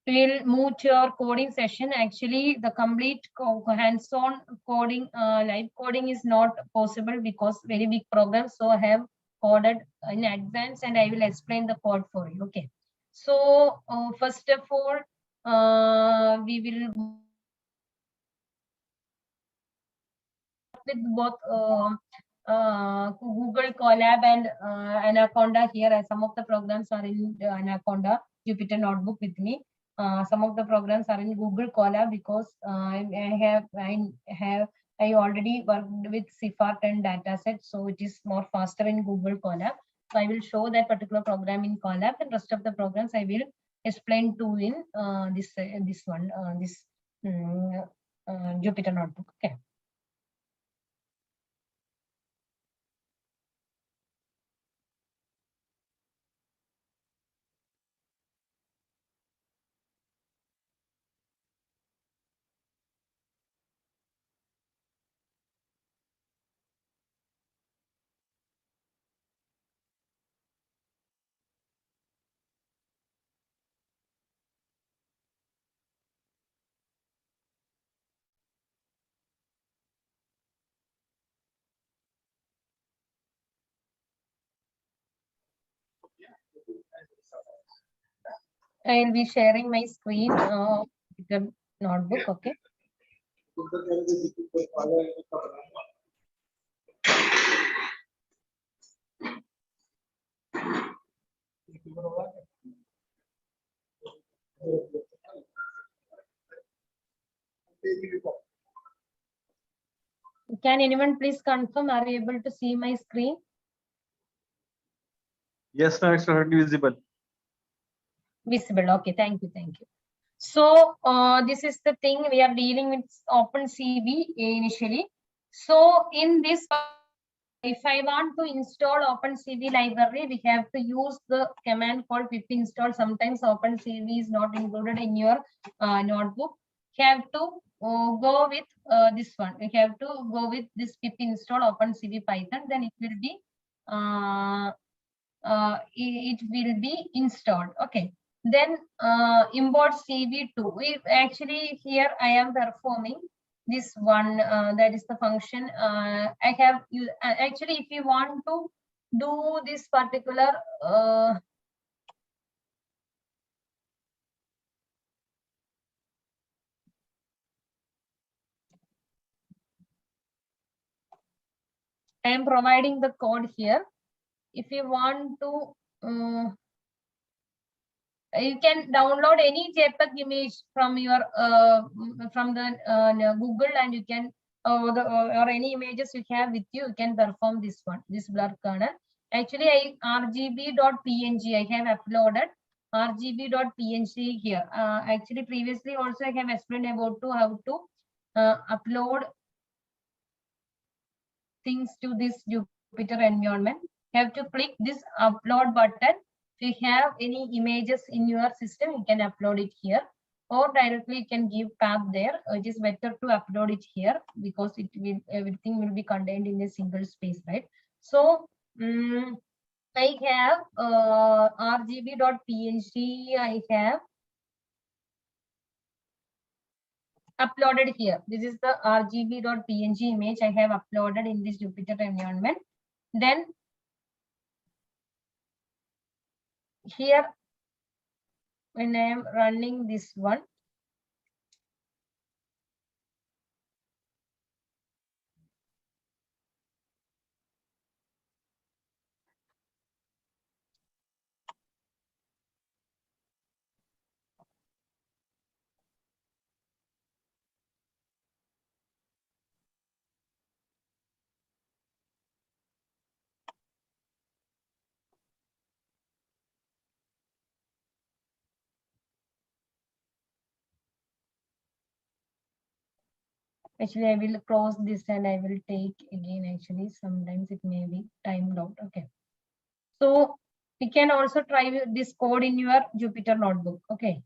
we'll move to our coding session. Actually, the complete hands-on coding, live coding is not possible because very big programs. So I have coded in advance and I will explain the code for you. Okay. So first of all, we will with both Google Colab and Anaconda here. As some of the programs are in Anaconda, Jupyter Notebook with me. Some of the programs are in Google Colab because I already worked with CIFAR 10 dataset, so it is more faster in Google Colab. So I will show that particular program in Colab, and rest of the programs I will explain to in this Jupyter Notebook. Okay. I will be sharing my screen with the notebook. Okay. Can anyone please confirm? Are you able to see my screen? Yes, ma'am, it's currently visible. Visible. Okay. Thank you. Thank you. So this is the thing we are dealing with Opencv initially. So in this, if I want to install Opencv library, we have to use the command called pip install. Sometimes Opencv is not included in your notebook. You have to go with this one. We have to go with this pip install Opencv Python. Then it will be installed. Okay. Then import CV2. We actually here I am performing this one, that is the function I have actually if you want to do this particular I am providing the code here. If you want to you can download any JPEG image from your from the Google, and you can or any images you have with you, you can perform this one, this blur kernel. Actually, rgb.png I have uploaded rgb.png here. Actually, previously also I have explained about how to upload things to this Jupyter environment. You have to click this upload button. If you have any images in your system, you can upload it here, or directly you can give path there. It is better to upload it here because it will everything will be contained in a single space, right? So I have rgb.png. I have uploaded here. This is the rgb.png image I have uploaded in this Jupyter environment. Then here, when I am running this one, actually I will close this and I will take again. Actually, sometimes it may be timed out. Okay. So we can also try this code in your Jupyter notebook. Okay.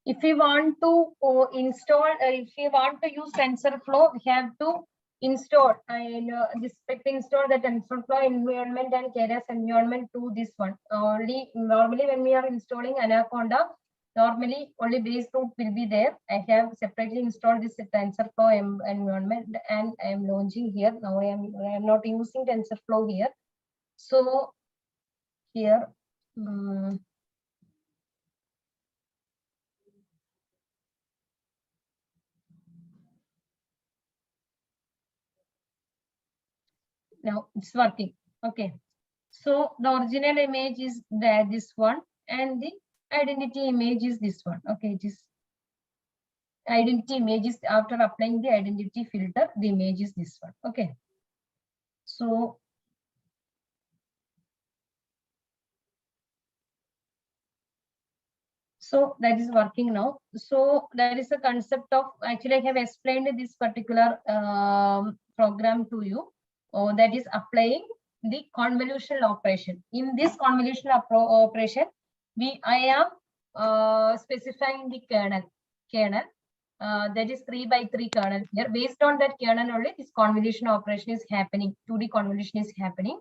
If you want to install, if you want to use TensorFlow, we have to install this install the TensorFlow environment and Keras environment to this one. Normally when we are installing Anaconda, normally only base root will be there. I have separately installed this TensorFlow environment and I am launching here. Now I am not using TensorFlow here. So here. Now it's working. Okay. So the original image is this one, and the identity image is this one. Okay, this identity image is after applying the identity filter, the image is this one. Okay. So that is working now. So that is the concept of, actually I have explained this particular program to you. That is applying the convolutional operation. In this convolutional operation, I am specifying the kernel. That is 3x3 kernel here. Based on that kernel only, this convolution operation is happening. 2D convolution is happening.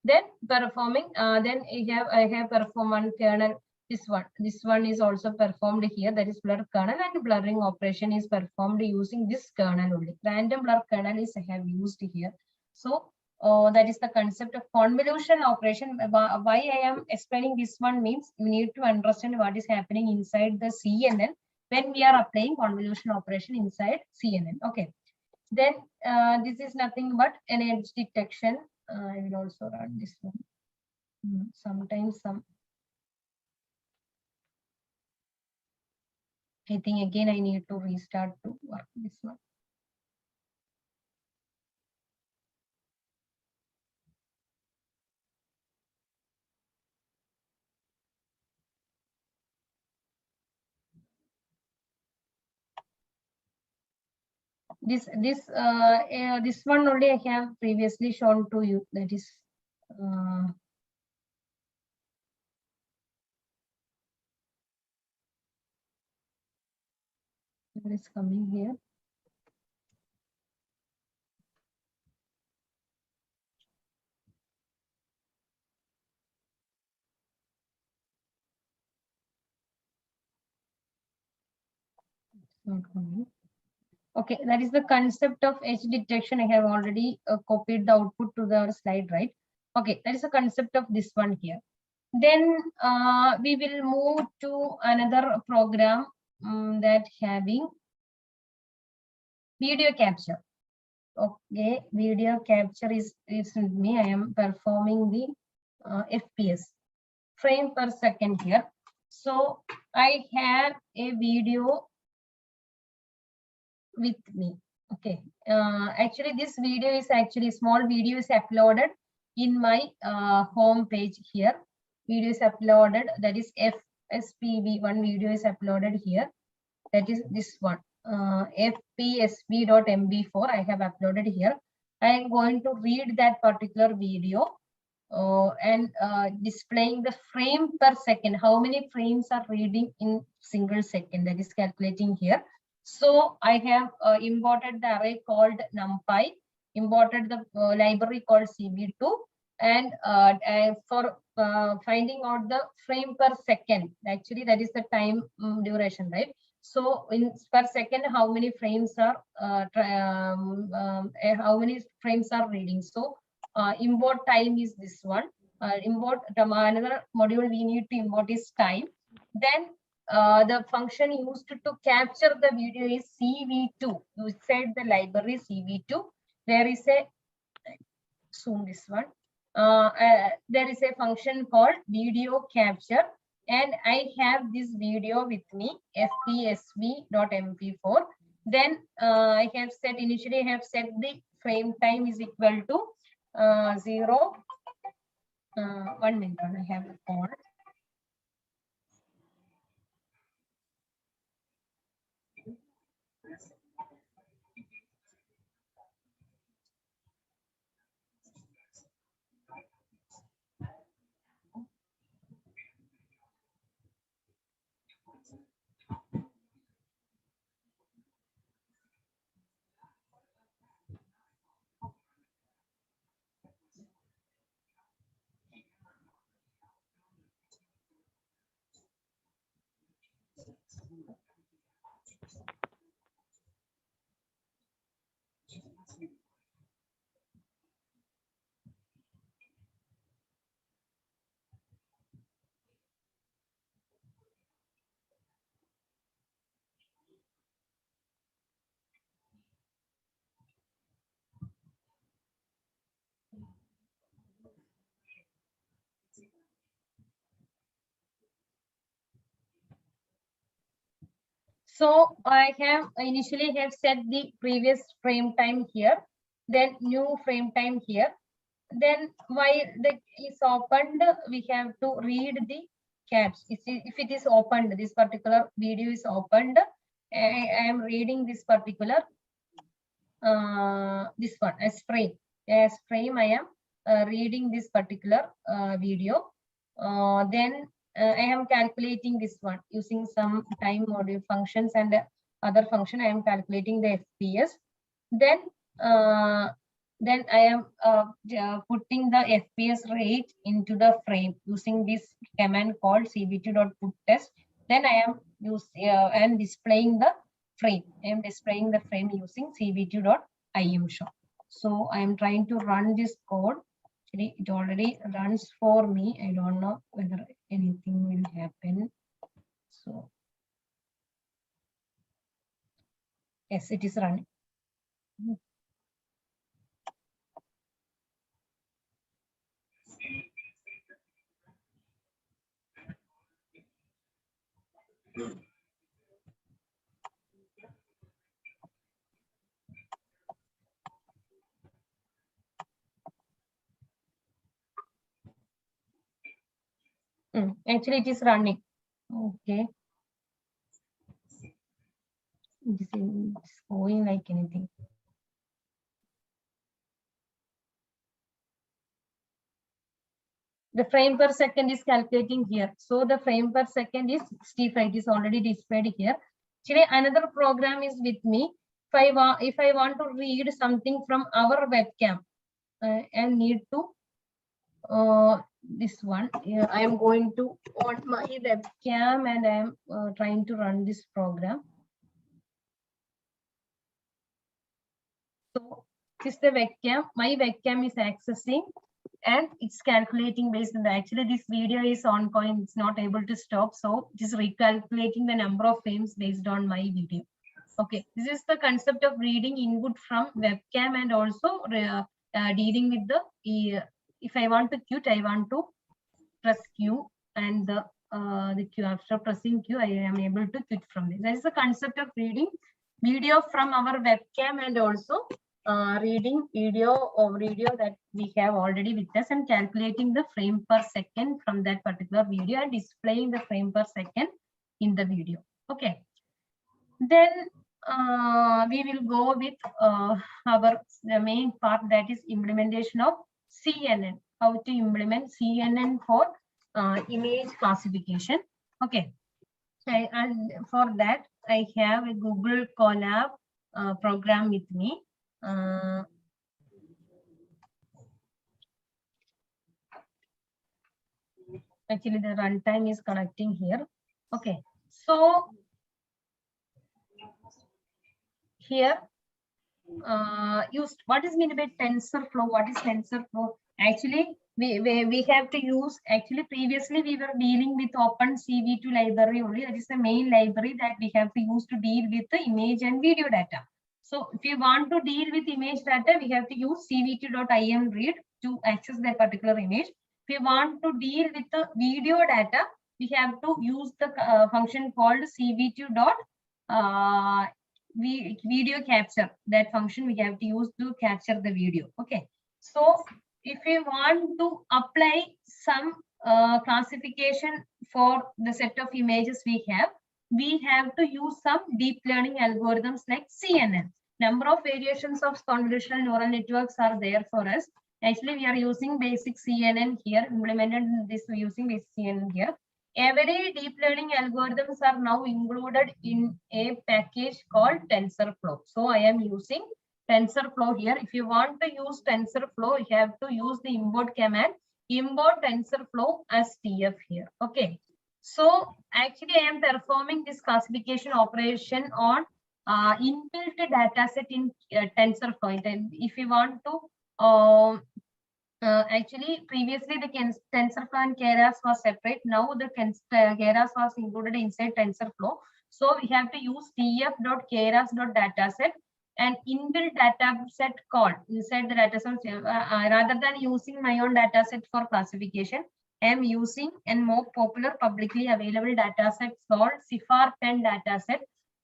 Then performing. Then I have performed one kernel. This one is also performed here. That is blur kernel, and blurring operation is performed using this kernel only. Random blur kernel is I have used here. So that is the concept of convolution operation. Why I am explaining this one means you need to understand what is happening inside the CNN when we are applying convolution operation inside CNN. Okay. Then this is nothing but an edge detection. I will also run this one. Sometimes I think again I need to restart to work this one. This one only I have previously shown to you. That is what is coming here. It's not coming. Okay, that is the concept of edge detection. I have already copied the output to the slide, right? Okay, that is the concept of this one here. Then we will move to another program that having video capture. Okay, video capture is with me. I am performing the FPS, frame per second here. So I have a video with me. Okay, actually this video is actually small video is uploaded in my home page here. Video is uploaded, that is FPSV, one video is uploaded here. That is this one, FPSV.mb4. I have uploaded here. I am going to read that particular video and displaying the frame per second. How many frames are reading in single second? That is calculating here. So I have imported the array called NumPy, imported the library called CV2, and for finding out the frame per second. Actually, that is the time duration, right? So in per second, how many frames are reading? So import time is this one. Import another module we need to import is time. Then the function used to capture the video is CV2. You said the library CV2. There is a zoom this one. There is a function called video capture, and I have this video with me, FPSV.mp4. Then I have set initially I have set the frame time is equal to 0. 1 minute. I have a call. So I have initially have set the previous frame time here, then new frame time here. Then while the is opened, we have to read the caps. If it is opened, this particular video is opened, I am reading this particular this one as frame. As frame, I am reading this particular video. Then I am calculating this one using some time module functions and other function. I am calculating the FPS. Then I am putting the FPS rate into the frame using this command called cv2.puttest. Then I am displaying the frame. I am displaying the frame using cv2.imshow. So I am trying to run this code. It already runs for me. I don't know whether anything will happen. So yes, it is running. Actually, it is running. Okay. This is going like anything. The frame per second is calculating here. So the frame per second is 65. It is already displayed here. Actually, another program is with me. If I want to read something from our webcam, and need to this one. I am going to on my webcam and I am trying to run this program. So this is the webcam. My webcam is accessing and it's calculating based on that. Actually, this video is ongoing. It's not able to stop. So it is recalculating the number of frames based on my video. Okay, this is the concept of reading input from webcam and also dealing with the if I want to quit, I want to press Q and the Q. After pressing Q, I am able to quit from this. That is the concept of reading video from our webcam and also reading video or video that we have already with us and calculating the frame per second from that particular video and displaying the frame per second in the video. Okay. Then we will go with the main part, that is implementation of CNN. How to implement CNN for image classification. Okay. And for that, I have a Google Colab program with me. Actually, the runtime is connecting here. Okay, so here, what is meant by TensorFlow? What is TensorFlow? Actually, we have to use. Actually, previously we were dealing with Opencv library only. That is the main library that we have to use to deal with the image and video data. So if you want to deal with image data, we have to use cvt.imread to access that particular image. If you want to deal with the video data, we have to use the function called cv2. Video capture. That function we have to use to capture the video. Okay. So if you want to apply some classification for the set of images we have to use some deep learning algorithms like CNN. Number of variations of convolutional neural networks are there for us. Actually, we are using basic CNN here, implemented this using basic CNN here. Every deep learning algorithms are now included in a package called TensorFlow. So I am using TensorFlow here. If you want to use TensorFlow, you have to use the import command, import TensorFlow as TF here. Okay. So actually I am performing this classification operation on inbuilt dataset in TensorFlow. And if you want to actually, previously the TensorFlow and Keras was separate. Now the Keras was included inside TensorFlow. So we have to use tf.keras.dataset and inbuilt dataset called inside the dataset. Rather than using my own dataset for classification, I am using a more popular publicly available dataset called CIFAR10 dataset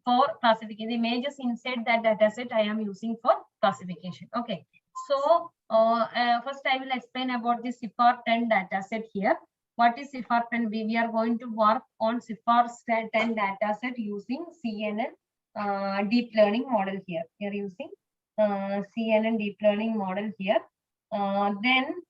for classification. The images inside that dataset I am using for classification. Okay. So first I will explain about the CIFAR10 dataset here. What is CIFAR10? We are going to work on CIFAR10 dataset using CNN deep learning model here. We are using CNN deep learning model here. Then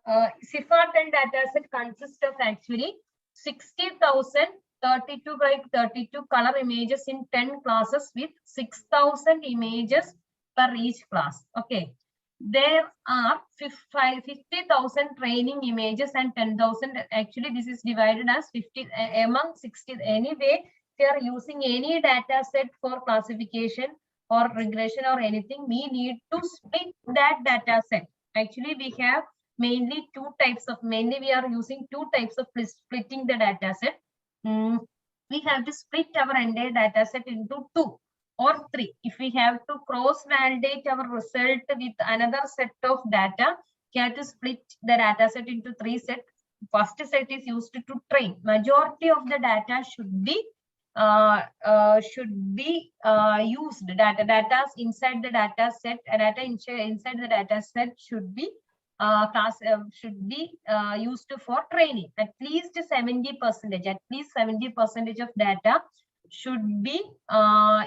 CIFAR10 dataset consists of actually 60,000 32 by 32 color images in 10 classes with 6,000 images per each class. Okay, there are 50,000 training images and 10,000. Actually, this is divided as 50 among 60. Anyway, if you are using any data set for classification or regression or anything, we need to split that data set. Actually, we have mainly two types of. Mainly, we are using two types of splitting the data set. We have to split our entire data set into 2 or 3. If we have to cross-validate our result with another set of data, we have to split the data set into 3 sets. First set is used to train. Majority of the data should be used. Data inside the data set. Data inside the data set should be used for training. At least 70%. At least 70% of data should be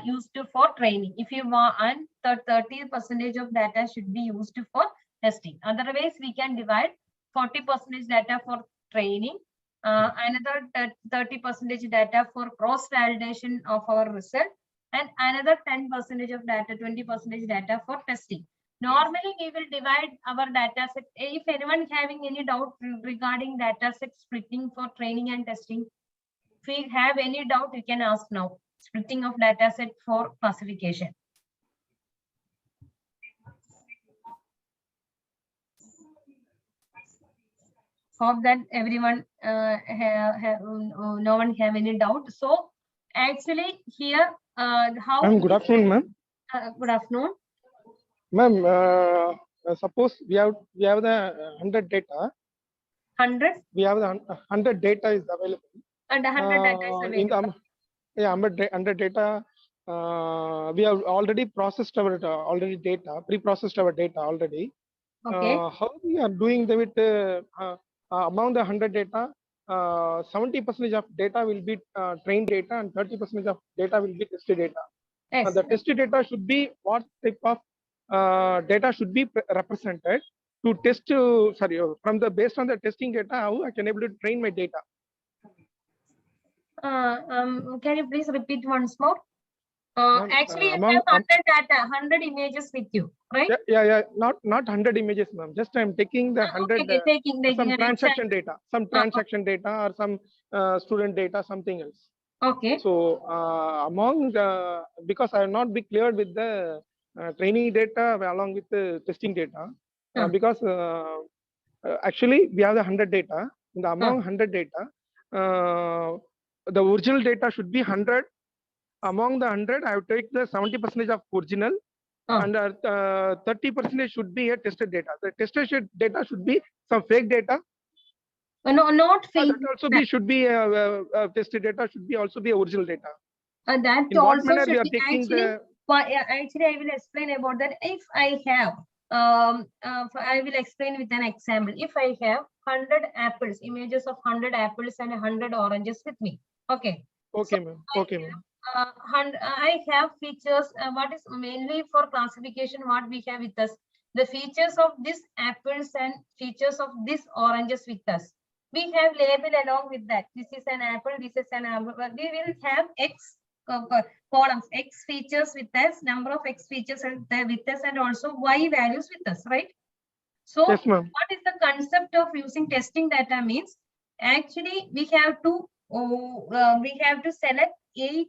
used for training. If you want, and 30% of data should be used for testing. Otherwise, we can divide 40% data for training, another 30% data for cross-validation of our result, and another 10% of data, 20% data for testing. Normally, we will divide our data set. If anyone having any doubt regarding data set splitting for training and testing, if you have any doubt, you can ask now. Splitting of data set for classification. Hope that everyone no one have any doubt. So actually here how. Ma'am, good afternoon, ma'am. Good afternoon. Ma'am, suppose we have the 100 data. 100. We have the 100 data is available. And 100 data is available. Yeah, 100 data we have already processed our pre-processed our data already. Okay. How we are doing with among the 100 data, 70% of data will be trained data and 30% of data will be tested data. Yes. The tested data should be what type of data should be represented to test. From the based on the testing data, how I can able to train my data. Can you please repeat once more? Actually, you among, have 100 data, 100 images with you, right? Yeah. Not 100 images, ma'am. Just I'm taking the 100 Okay, taking some an transaction example. data, some transaction data or some student data, something else. Okay. So among the, because I have not been cleared with the training data along with the testing data, because actually we have the 100 data. In the among 100 data, the original data should be 100. Among the 100, I have take the 70% of original, and 30% should be a tested data. The tested data should be some fake data. No, not fake. That also be should be tested data. Should be also be original data. That In also what manner should we are be taking actually. Actually, I will explain about that. If I have, I will explain with an example. If I have 100 apples, images of 100 apples and 100 oranges with me. Okay. Okay, ma'am. Okay, ma'am. I have features. What is mainly for classification? What we have with us? The features of this apples and features of this oranges with us. We have label along with that. This is an apple. This is an apple. We will have X columns, X features with us, number of X features with us, and also Y values with us, right? So, yes, ma'am. what is the concept of using testing data means? Actually, we have to select 80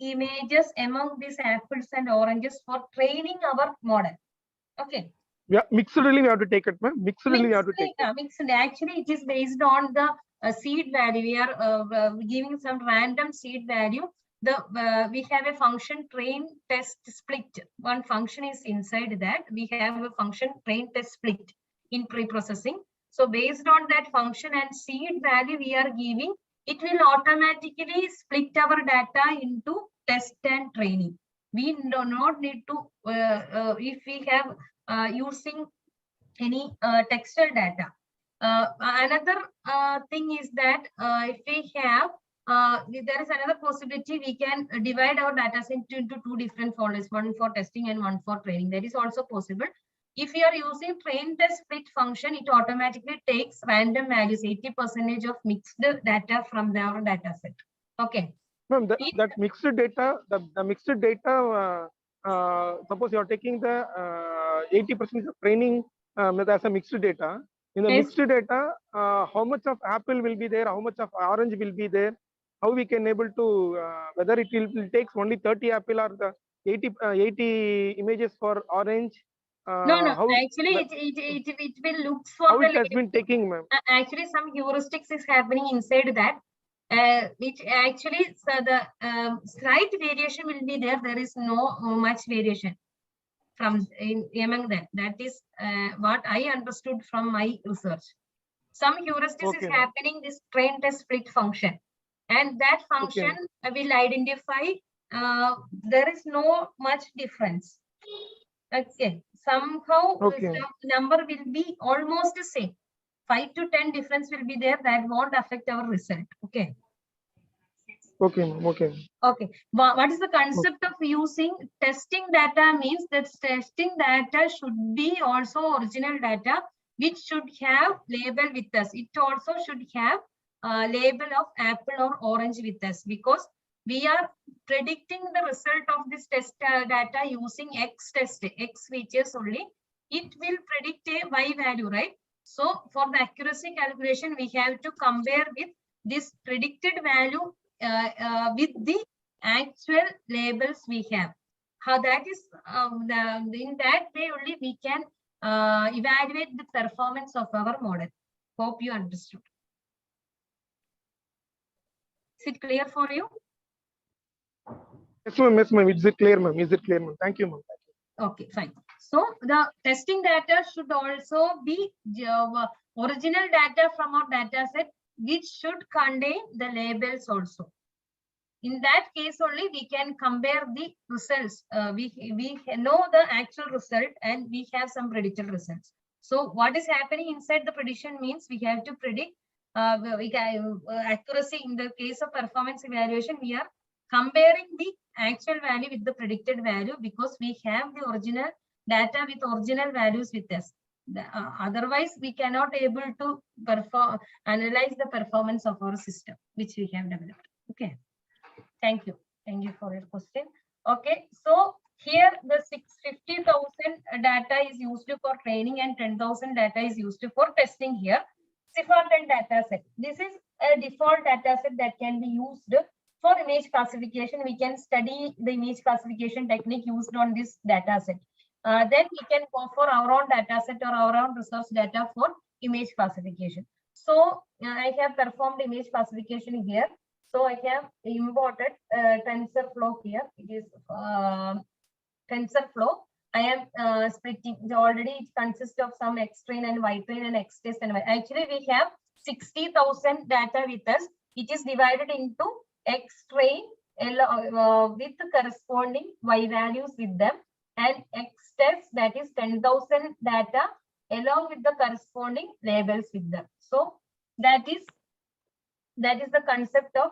images among these apples and oranges for training our model. Okay. Yeah, mixedly we have to take it, ma'am. Mixedly we have to take it. Mixed. Actually, it is based on the seed value. We are giving some random seed value. We have a function train test split. One function is inside that. We have a function train test split in pre-processing. So based on that function and seed value we are giving, it will automatically split our data into test and training. We do not need to, if we have using any textual data. Another thing is that if we have, there is another possibility we can divide our data into two different folders, one for testing and one for training. That is also possible. If you are using train test split function, it automatically takes random values, 80% of mixed data from our data set. Okay. Ma'am, that mixed data, the mixed data, suppose you are taking the 80% of training as a mixed data. In the mixed data, how much of apple will be there, how much of orange will be there, how we can able to, whether it will take only 30 apple or the 80 images for orange. No, actually, it will look for how the it has been taking, ma'am. Actually, some heuristics is happening inside that, which actually, so the slight variation will be there. There is no much variation from among them. That is what I understood from my research. Some heuristics is happening this train test split function, and that function will identify there is no much difference. Okay, somehow the number will be almost the same. 5 to 10 difference will be there. That won't affect our result. Okay. Okay. What is the concept of using testing data means that testing data should be also original data, which should have label with us. It also should have label of apple or orange with us, because we are predicting the result of this test data using X features only. It will predict a Y value, right? So for the accuracy calculation, we have to compare with this predicted value with the actual labels we have. How that is, in that way only we can evaluate the performance of our model. Hope you understood. Is it clear for you? Yes, ma'am. Is it clear, ma'am? Is it clear, ma'am? Thank you, ma'am. Okay, fine. So the testing data should also be original data from our data set, which should contain the labels also. In that case only we can compare the results. We know the actual result and we have some predicted results. So what is happening inside the prediction means we have to predict accuracy. In the case of performance evaluation, we are comparing the actual value with the predicted value because we have the original data with original values with us. Otherwise, we cannot able to analyze the performance of our system, which we have developed. Okay. Thank you. Thank you for your question. Okay. So here the 650,000 data is used for training and 10,000 data is used for testing here. Sifart data set. This is a default data set that can be used for image classification. We can study the image classification technique used on this data set. Then we can go for our own data set or our own resource data for image classification. So I have performed image classification here. So I have imported TensorFlow here. It is TensorFlow. I am splitting already. It consists of some X train and Y train and X test and Y. Actually, we have 60,000 data with us. It is divided into X train with the corresponding Y values with them, and X test, that is 10,000 data along with the corresponding labels with them. So that is the concept of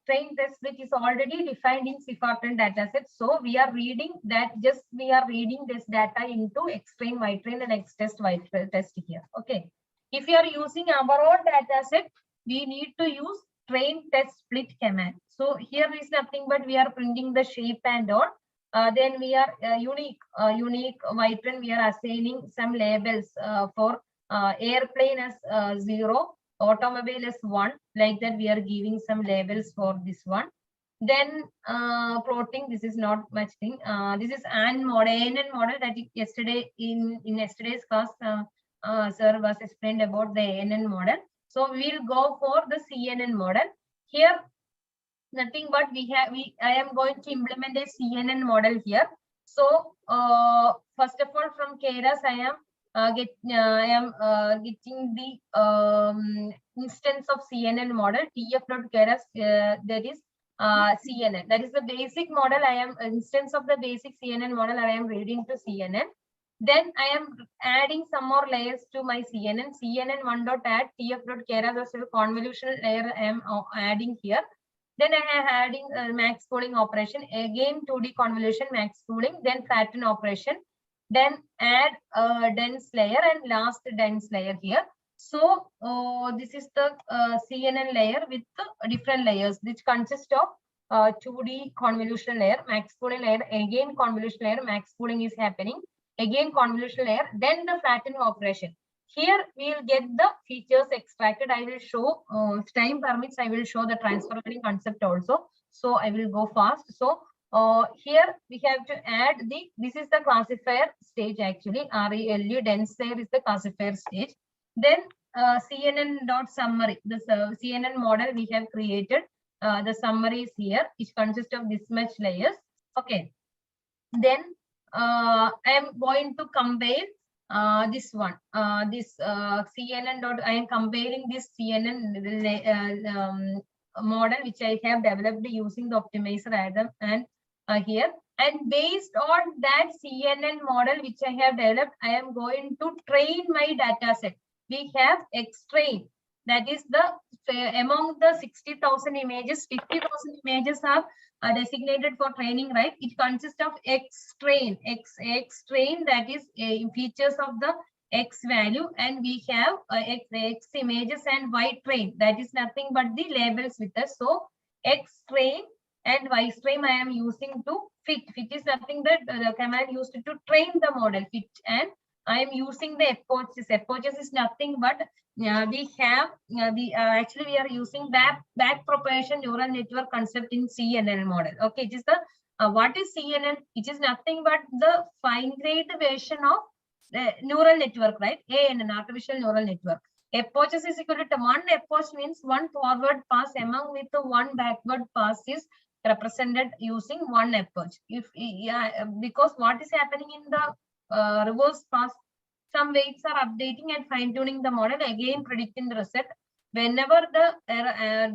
train test, which is already defined in Sifart dataset. So we are reading that, just we are reading this data into X train, Y train, and X test, Y test here. Okay. If you are using our own dataset, we need to use train test split command. So here is nothing but we are printing the shape and all. Then we are unique Y train. We are assigning some labels for airplane as 0. Automobile is 1, like that we are giving some labels for this one. Then plotting, this is not much thing. This is ANN model that yesterday in yesterday's class sir was explained about the ANN model. So we will go for the CNN model. Here nothing but I am going to implement a CNN model here. So first of all, from Keras I am getting the instance of CNN model tf.keras, that is CNN. That is the basic model. I am instance of the basic CNN model. I am reading to CNN. Then I am adding some more layers to my CNN. CNN1.add tf.keras as a convolution layer I am adding here. Then I am adding max pooling operation. Again 2D convolution max pooling. Then flatten operation. Then add a dense layer and last dense layer here. So this is the CNN layer with different layers, which consist of 2D convolution layer, max pooling layer, again convolution layer, max pooling is happening, again convolution layer, then the flatten operation. Here we will get the features extracted. I will show, time permits, I will show the transfer learning concept also. So I will go fast. So here we have to add this is the classifier stage actually. RELU dense layer is the classifier stage. Then CNN.summary, the CNN model we have created. The summary is here, which consists of this much layers. Okay. Then I am going to compare this one. This CNN. I am comparing this CNN model which I have developed using the optimizer Adam and here, and based on that CNN model which I have developed, I am going to train my data set. We have X train, that is the among the 60,000 images, 50,000 images are designated for training, right? It consists of X train, X train, that is features of the X value, and we have X images, and Y train, that is nothing but the labels with us. So X train and Y train I am using to fit. Fit is nothing but the command used to train the model, fit, and I am using the approaches. Approaches is nothing but we have actually we are using back propagation neural network concept in CNN model. Okay, it is the what is CNN? It is nothing but the fine-grained version of neural network, right? ANN, artificial neural network. Approaches is equal to one approach means one forward pass among with the one backward pass is represented using one approach. If because what is happening in the reverse pass, some weights are updating and fine-tuning the model, again predicting the result. whenever the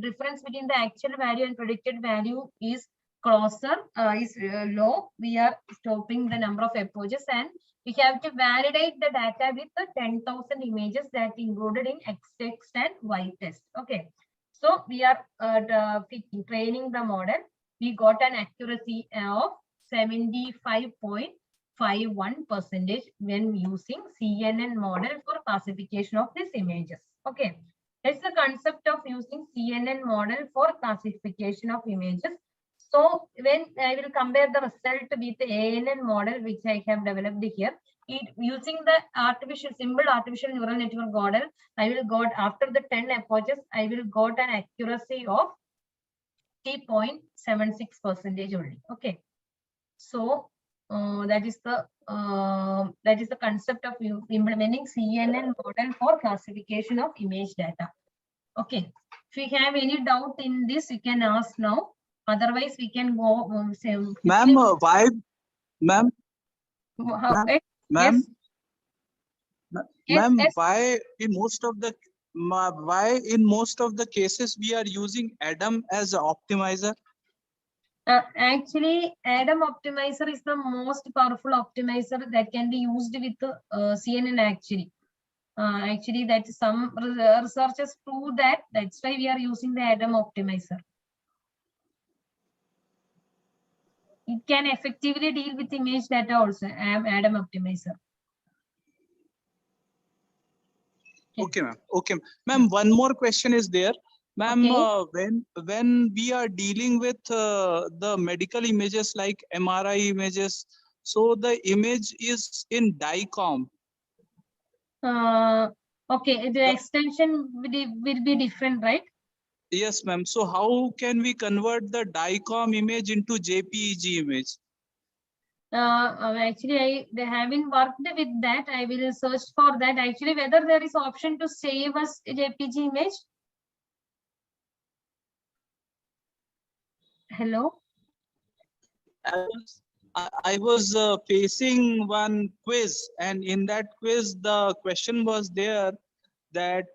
difference between the actual value and predicted value is low, we are stopping the number of approaches, and we have to validate the data with the 10,000 images that included in X text and Y test. Okay, so we are training the model. We got an accuracy of 75.51% when using CNN model for classification of these images. Okay, that's the concept of using CNN model for classification of images. So when I will compare the result with the ANN model, which I have developed here, using the simple artificial neural network model, I will got after the 10 approaches, I will got an accuracy of 3.76% only. Okay, so that is the concept of implementing CNN model for classification of image data. Okay, if you have any doubt in this, you can ask now. Otherwise, we can go. Ma'am, why, ma'am? Ma'am, Ma'am, yes, yes. why in most of the cases we are using Adam as an optimizer? Actually, Adam optimizer is the most powerful optimizer that can be used with CNN. Actually, that some researchers prove that. That's why we are using the Adam optimizer. It can effectively deal with image data also. Adam optimizer. Okay, ma'am. Okay, ma'am. One more question is there, ma'am. Okay. When we are dealing with the medical images like MRI images, so the image is in DICOM. Okay, the extension will be different, right? Yes, ma'am. So how can we convert the DICOM image into JPEG image? Actually, they haven't worked with that. I will search for that. Actually, whether there is option to save as JPG image. Hello. I was facing one quiz, and in that quiz, the question was there that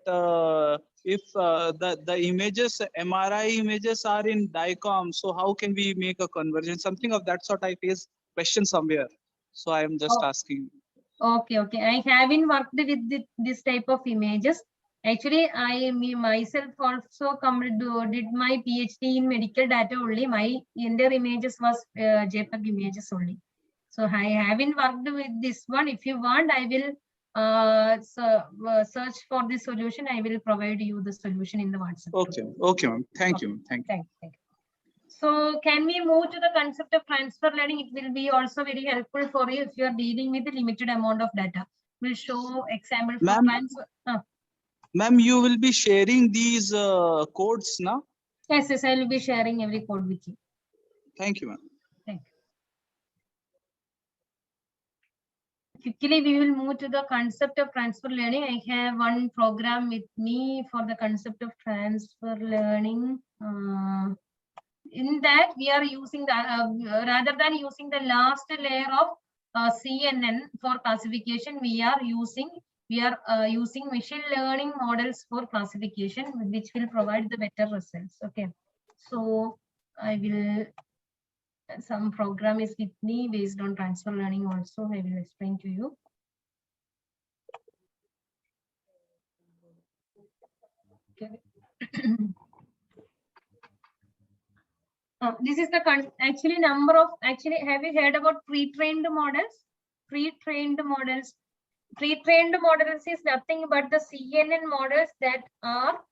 if the images, MRI images are in DICOM, so how can we make a conversion? Something of that sort. I faced question somewhere, so I am just asking. Okay, okay. I haven't worked with this type of images. Actually, myself also did my PhD in medical data only. My entire images was JPEG images only. So I haven't worked with this one. If you want, I will search for the solution. I will provide you the solution in the WhatsApp. Okay, okay, ma'am. Thank you. Thank you. Thank you. So can we move to the concept of transfer learning? It will be also very helpful for you if you are dealing with a limited amount of data. We'll show example for transfer. Ma'am, you will be sharing these codes now? Yes, yes, I will be sharing every code with you. Thank you, ma'am. Thank you. Quickly, we will move to the concept of transfer learning. I have one program with me for the concept of transfer learning. In that, we are using the rather than using the last layer of CNN for classification, we are using machine learning models for classification, which will provide the better results. Okay, so I will. Some program is with me based on transfer learning. Also, I will explain to you. Okay. This is the actually number of have you heard about pre-trained models? Pre-trained models is nothing but the CNN models that are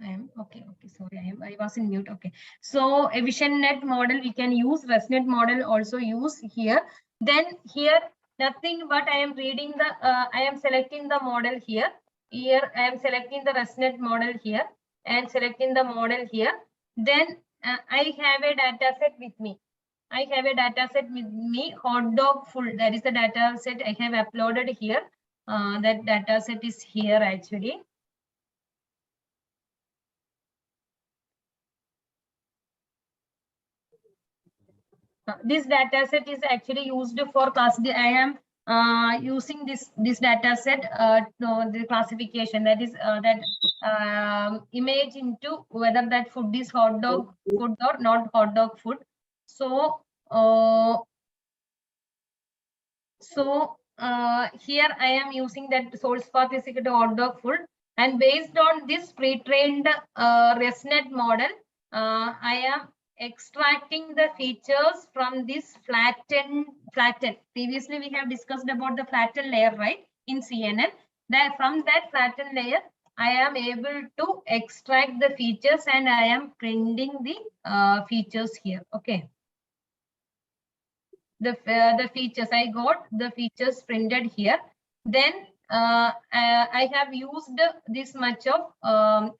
I am okay. Sorry, I was in mute. Okay. So a VisionNet model we can use. ResNet model also use here. Then here nothing but I am reading the. I am selecting the model here. Here I am selecting the ResNet model here and selecting the model here. Then I have a data set with me. I have a data set with me. Hot dog full. That is the data set I have uploaded here. That data set is here actually. This data set is actually used for class. I am using this data set the classification, that is that image into whether that food is hot dog food or not hot dog food. So here I am using that source path is equal to hot dog food, and based on this pre-trained ResNet model, I am extracting the features from this flatten. Previously we have discussed about the flatten layer, right, in CNN. That from that flatten layer I am able to extract the features and I am printing the features here. Okay. The features I got the features printed here. Then I have used this much of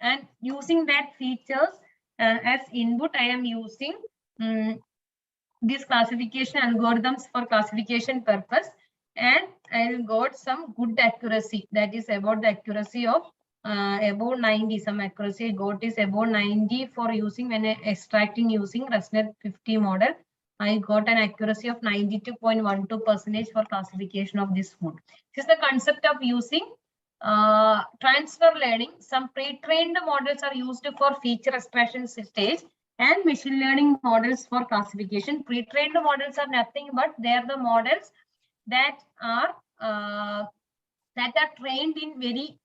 and using that features as input I am using these classification algorithms for classification purpose, and I got some good accuracy, that is about the accuracy of above 90. Some accuracy I got is above 90 for using when extracting using ResNet 50 model. I got an accuracy of 92.12% for classification of this food. This is the concept of using transfer learning. Some pre-trained models are used for feature extraction stage and machine learning models for classification. Pre-trained models are nothing but they are the models that are trained in very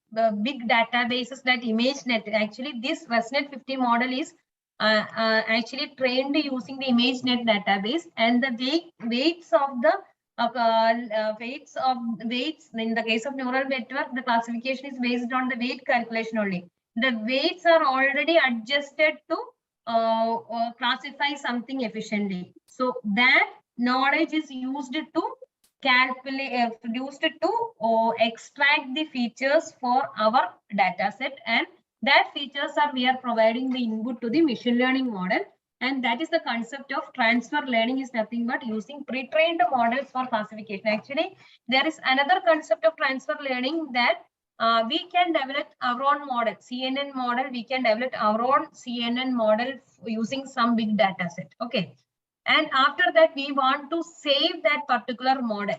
big databases, that ImageNet. Actually, this ResNet 50 model is actually trained using the ImageNet database, and the weights of the weights in the case of neural network, the classification is based on the weight calculation only. The weights are already adjusted to classify something efficiently. So that knowledge is used to calculate, used to extract the features for our data set, and that features are we are providing the input to the machine learning model. And that is the concept of transfer learning, is nothing but using pre-trained models for classification. Actually, there is another concept of transfer learning, that we can develop our own model, CNN model. We can develop our own CNN model using some big data set. Okay. And after that, we want to save that particular model.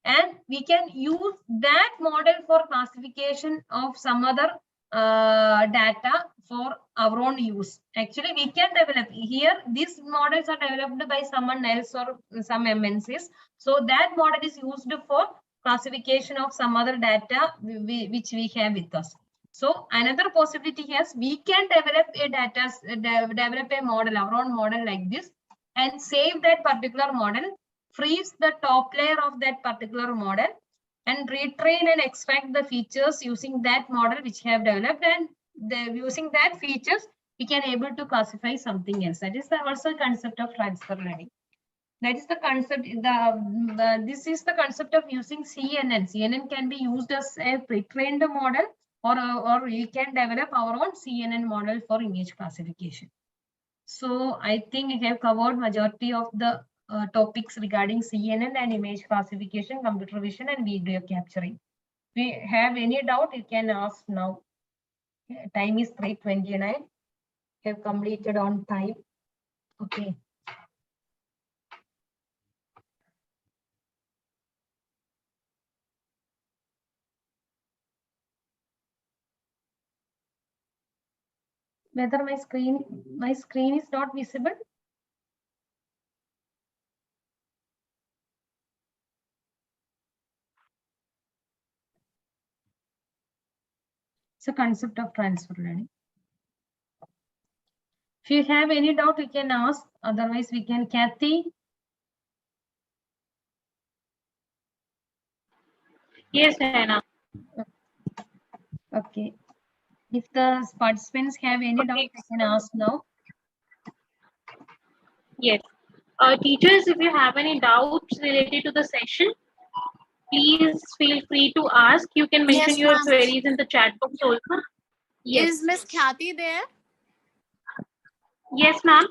And we can use that model for classification of some other data for our own use. Actually, we can develop here. These models are developed by someone else or some MNCs. So that model is used for classification of some other data which we have with us. So another possibility is we can develop a model, our own model like this, and save that particular model, freeze the top layer of that particular model, and retrain and extract the features using that model which we have developed, and using that features we can able to classify something else. That is the also concept of transfer learning. That is the concept. This is the concept of using CNN. CNN can be used as a pre-trained model, or we can develop our own CNN model for image classification. So I think I have covered majority of the topics regarding CNN and image classification, computer vision, and video capturing. If you have any doubt, you can ask now. Time is 3:29. Have completed on time. Okay. Whether my screen is not visible? It's a concept of transfer learning. If you have any doubt, you can ask. Otherwise, we can. Kathy? Yes, Anna. Okay. If the participants have any doubt, they can ask now. Yes. Teachers, if you have any doubts related to the session, please feel free to ask. You can mention Yes, your ma'am. queries in the chat box also. Yes. Is Miss Khyati there? Yes, ma'am.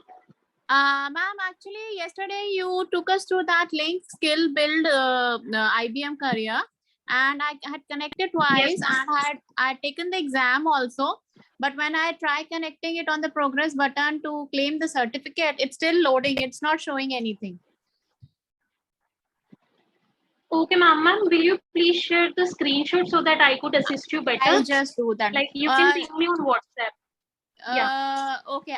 Ma'am, actually, yesterday you took us through that link, skill build IBM career, and I had connected twice. ma'am. I had taken the exam also, but when I try connecting it on the progress button to claim the certificate, it's still loading. It's not showing anything. Okay, ma'am. Will you please share the screenshot so that I could assist you better? I'll just do that. Like you can ping me on WhatsApp. Okay.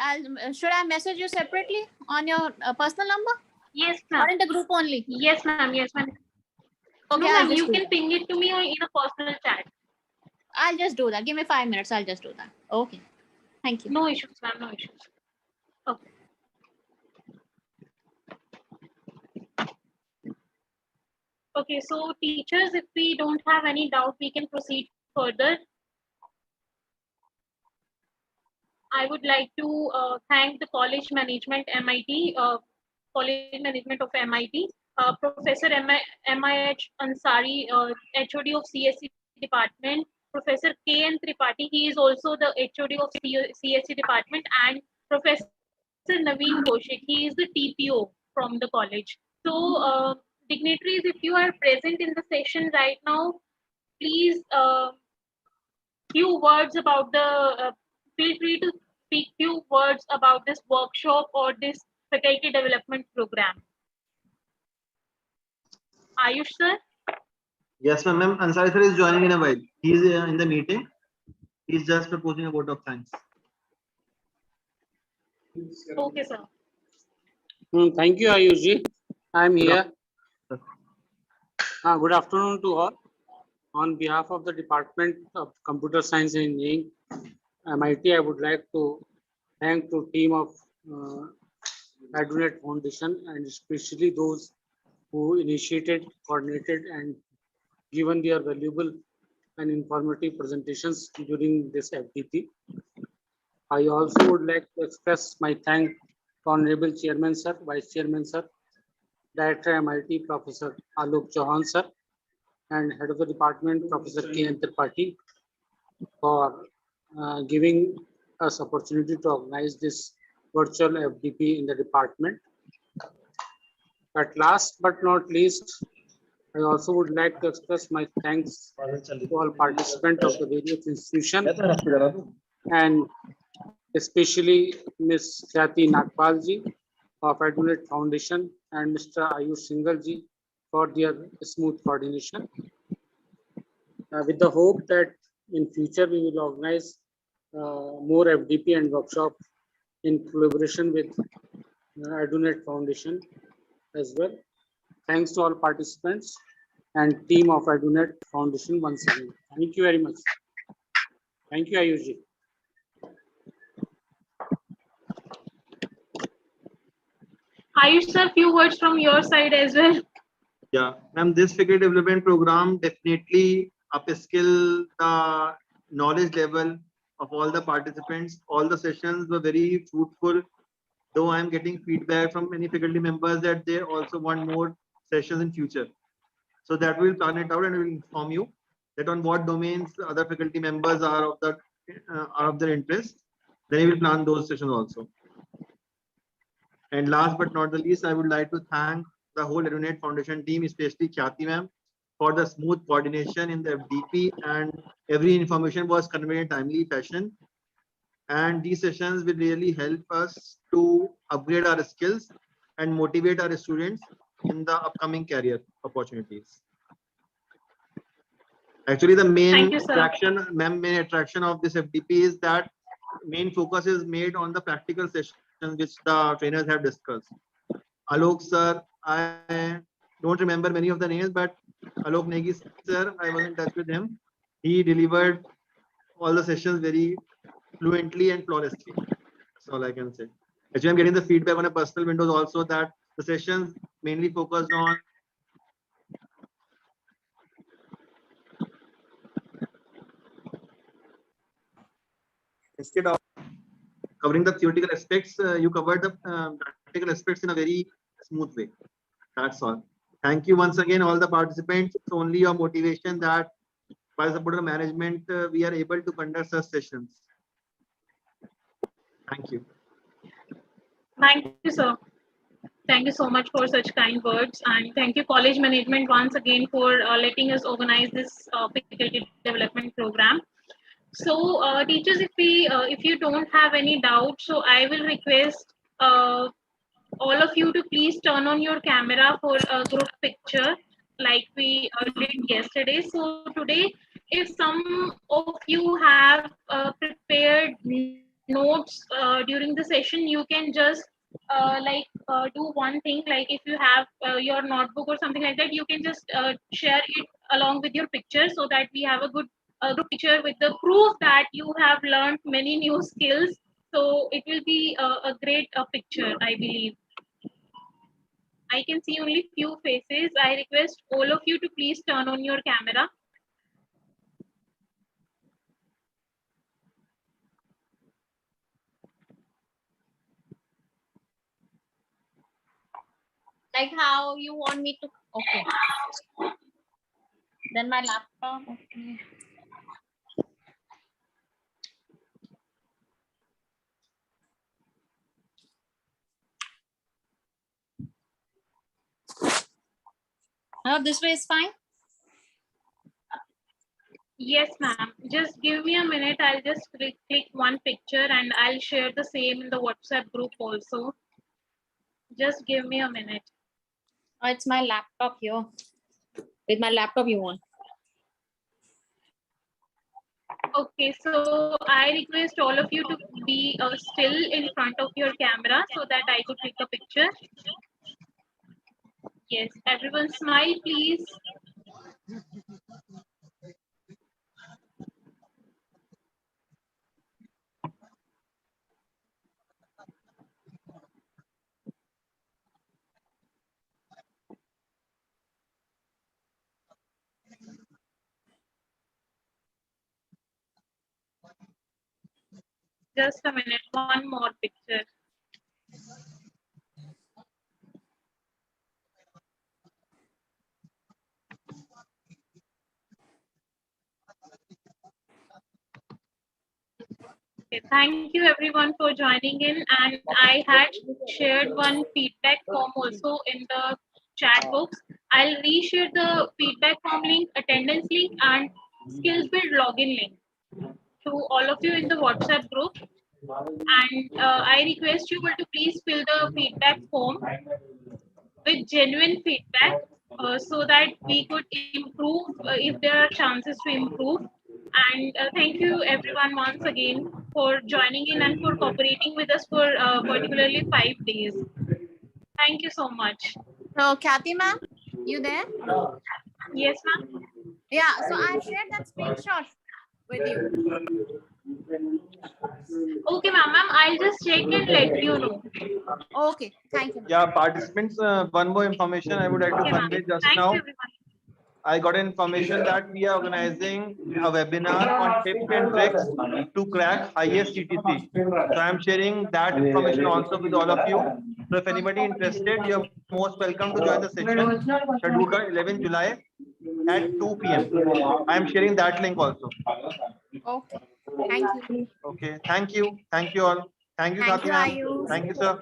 Should I message you separately on your personal number Yes, or ma'am. in the group only? Yes, ma'am. Yes, ma'am. Okay, No, I'll ma'am. just You do can that. ping it to me or in a personal chat. I'll just do that. Give me 5 minutes. I'll just do that. Okay. Thank you. No issues, ma'am. No issues. Okay. Okay, so teachers, if we don't have any doubt, we can proceed further. I would like to thank the college management MIT, college management of MIT, Professor MIH Ansari, HOD of CSC department, Professor KN Tripathi, he is also the HOD of CSC department, and Professor Naveen Koshik, he is the TPO from the college. So, dignitaries, if you are present in the session right now, please few words about the feel free to speak few words about this workshop or this faculty development program. Ayush sir? Yes, ma'am. Ansari sir is joining in a while. He is in the meeting. He is just proposing a vote of thanks. Okay, sir. Thank you, Ayush. I'm here. Good afternoon to all. On behalf of the Department of Computer Science and Engineering, MIT, I would like to thank the team of Advocate Foundation and especially those who initiated, coordinated, and given their valuable and informative presentations during this FDP. I also would like to express my thanks to Honorable Chairman Sir, Vice Chairman Sir, Director MIT Professor Alok Chauhan Sir, and Head of the Department Professor KN Tripathi for giving us opportunity to organize this virtual FDP in the department. At last but not least, I also would like to express my thanks to all participants of the various institutions and especially Ms. Khyati Nagpalji of Advocate Foundation and Mr. Ayush Singalji for their smooth coordination. With the hope that in future we will organize more FDP and workshop in collaboration with Advocate Foundation as well. Thanks to all participants and team of Advocate Foundation once again. Thank you very much. Thank you, Ayush. Ayush sir, few words from your side as well. Yeah, ma'am, this faculty development program definitely upskill the knowledge level of all the participants. All the sessions were very fruitful. Though I am getting feedback from many faculty members that they also want more sessions in future. So that we will plan it out and we will inform you that on what domains other faculty members are of their interest. Then we will plan those sessions also. And last but not the least, I would like to thank the whole Advocate Foundation team, especially Khyati ma'am, for the smooth coordination in the FDP, and every information was conveyed in a timely fashion. And these sessions will really help us to upgrade our skills and motivate our students in the upcoming career opportunities. Actually, the main attraction of this FDP is that main focus is made on the practical sessions which the trainers have discussed. Alok sir, I don't remember many of the names, but Alok Negi sir, I was in touch with him. He delivered all the sessions very fluently and flawlessly. That's all I can say. Actually, I'm getting the feedback on a personal windows also that the sessions mainly focused on instead of covering the theoretical aspects, you covered the practical aspects in a very smooth way. That's all. Thank you once again, all the participants. It's only your motivation that by the support of management, we are able to conduct such sessions. Thank you. Thank you, sir. Thank you so much for such kind words, and thank you college management once again for letting us organize this faculty development program. So teachers, if you don't have any doubts, so I will request all of you to please turn on your camera for a group picture like we did yesterday. So today, if some of you have prepared notes during the session, you can just do one thing, like if you have your notebook or something like that, you can just share it along with your picture so that we have a good group picture with the proof that you have learned many new skills. So it will be a great picture, I believe. I can see only few faces. I request all of you to please turn on your camera. Like how you want me to? Okay. Then my laptop. Okay. This way is fine. Yes, ma'am. Just give me a minute. I'll just click one picture and I'll share the same in the WhatsApp group also. Just give me a minute. Oh, it's my laptop here. With my laptop, you want? Okay, so I request all of you to be still in front of your camera so that I could take a picture. Yes, everyone smile, please. Just a minute, one more picture. Okay, thank you everyone for joining in, and I had shared one feedback form also in the chat box. I'll reshare the feedback form link, attendance link, and skills build login link to all of you in the WhatsApp group. And I request you all to please fill the feedback form with genuine feedback so that we could improve if there are chances to improve. And thank you everyone once again for joining in and for cooperating with us for particularly 5 days. Thank you so much. So, Kathy ma'am, you there? Yes, ma'am. Yeah, so I shared that screenshot with you. Okay, ma'am. I'll just check and let you know. Okay, thank you. Yeah, participants, one more information I would like to Okay, ma'am. convey just Thanks now. everyone. I got information that we are organizing a webinar on tips and tricks to crack highest CTC. So I am sharing that information also with all of you. So if anybody interested, you are most welcome to join the session scheduled on 11 July at 2 p.m. I am sharing that link also. Okay, thank you. Okay, thank you. Thank you all. Thank you, Thank Kathy you, ma'am. Ayush. Thank you, sir.